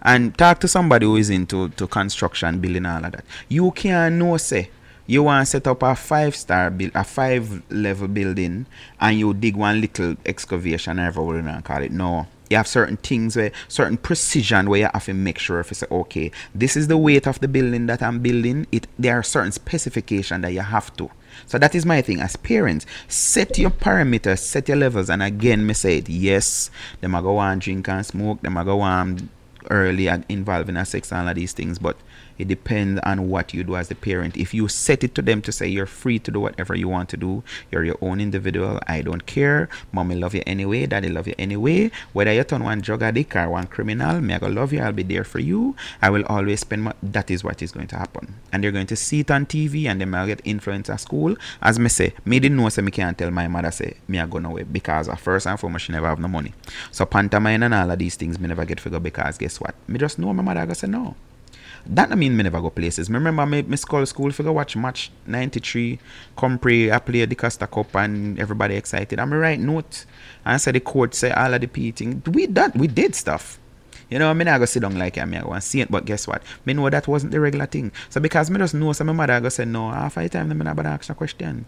And talk to somebody who is into construction, building, all of that. You can know, say, you want to set up a 5-level building and you dig one little excavation, however we want to call it. No. You have certain things where, certain precision where you have to make sure if you say, okay, this is the weight of the building that I'm building, there are certain specifications that you have to. So that is my thing as parents. Set your parameters, set your levels, and again, me say it, yes, them a go on drink and smoke, them a go on early and involved in a sex and all of these things, but it depends on what you do as the parent. If you set it to them to say you're free to do whatever you want to do, you're your own individual, I don't care, mommy love you anyway, daddy love you anyway, whether you turn one drug addict or one criminal, me I go love you, I'll be there for you, I will always spend that is what is going to happen. And they're going to see it on TV and they might get influence at school. As me say, me didn't know, so me can't tell my mother say me I go nowhere because first and foremost she never have no money. So pantomime and all of these things me never get figure because guess what? Me just know my mother go say no. That don't mean me never go places. Me remember me school figure watch match 93, Compre, I play the Costa Cup and everybody excited. And me write note and say the court say all of the beating. We did stuff. You know, me not go sit down like me I go and see it, but guess what? Me know that wasn't the regular thing. So because me just know so my mother go say no, half the time me not bother ask a question.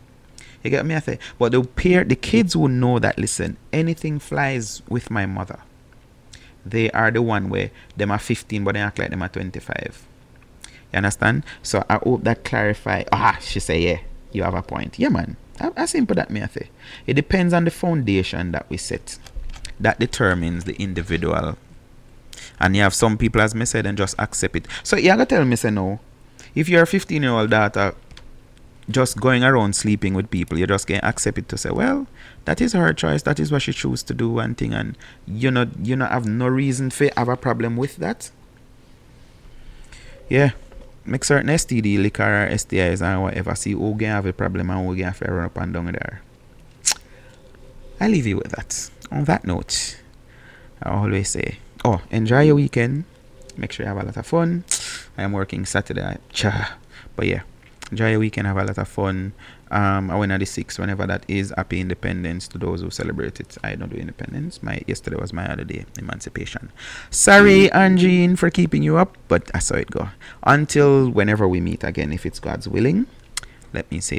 You get me I say? But the kids will know that listen, anything flies with my mother. They are the one where them are 15 but they act like them are 25. You understand? So I hope that clarify. She say yeah, you have a point. Yeah man, I simple that me I say. It depends on the foundation that we set. That determines the individual. And you have some people, as me said, and just accept it. So you gotta tell me say no. If you're a 15-year-old daughter just going around sleeping with people, you just can accept it to say, well, that is her choice, that is what she chooses to do one thing, and you not have no reason to have a problem with that. Yeah, make certain STD, liquor or STIs and whatever, see who can have a problem and who can have to run up and down there. I leave you with that. On that note, I always say, enjoy your weekend, make sure you have a lot of fun. I am working Saturday, but yeah, enjoy your weekend, have a lot of fun. I went on the 6th, whenever that is. Happy Independence to those who celebrate it. I don't do Independence. Yesterday was my other day, Emancipation. Sorry, Angine, for keeping you up, but I saw it go. Until whenever we meet again, if it's God's willing, let me say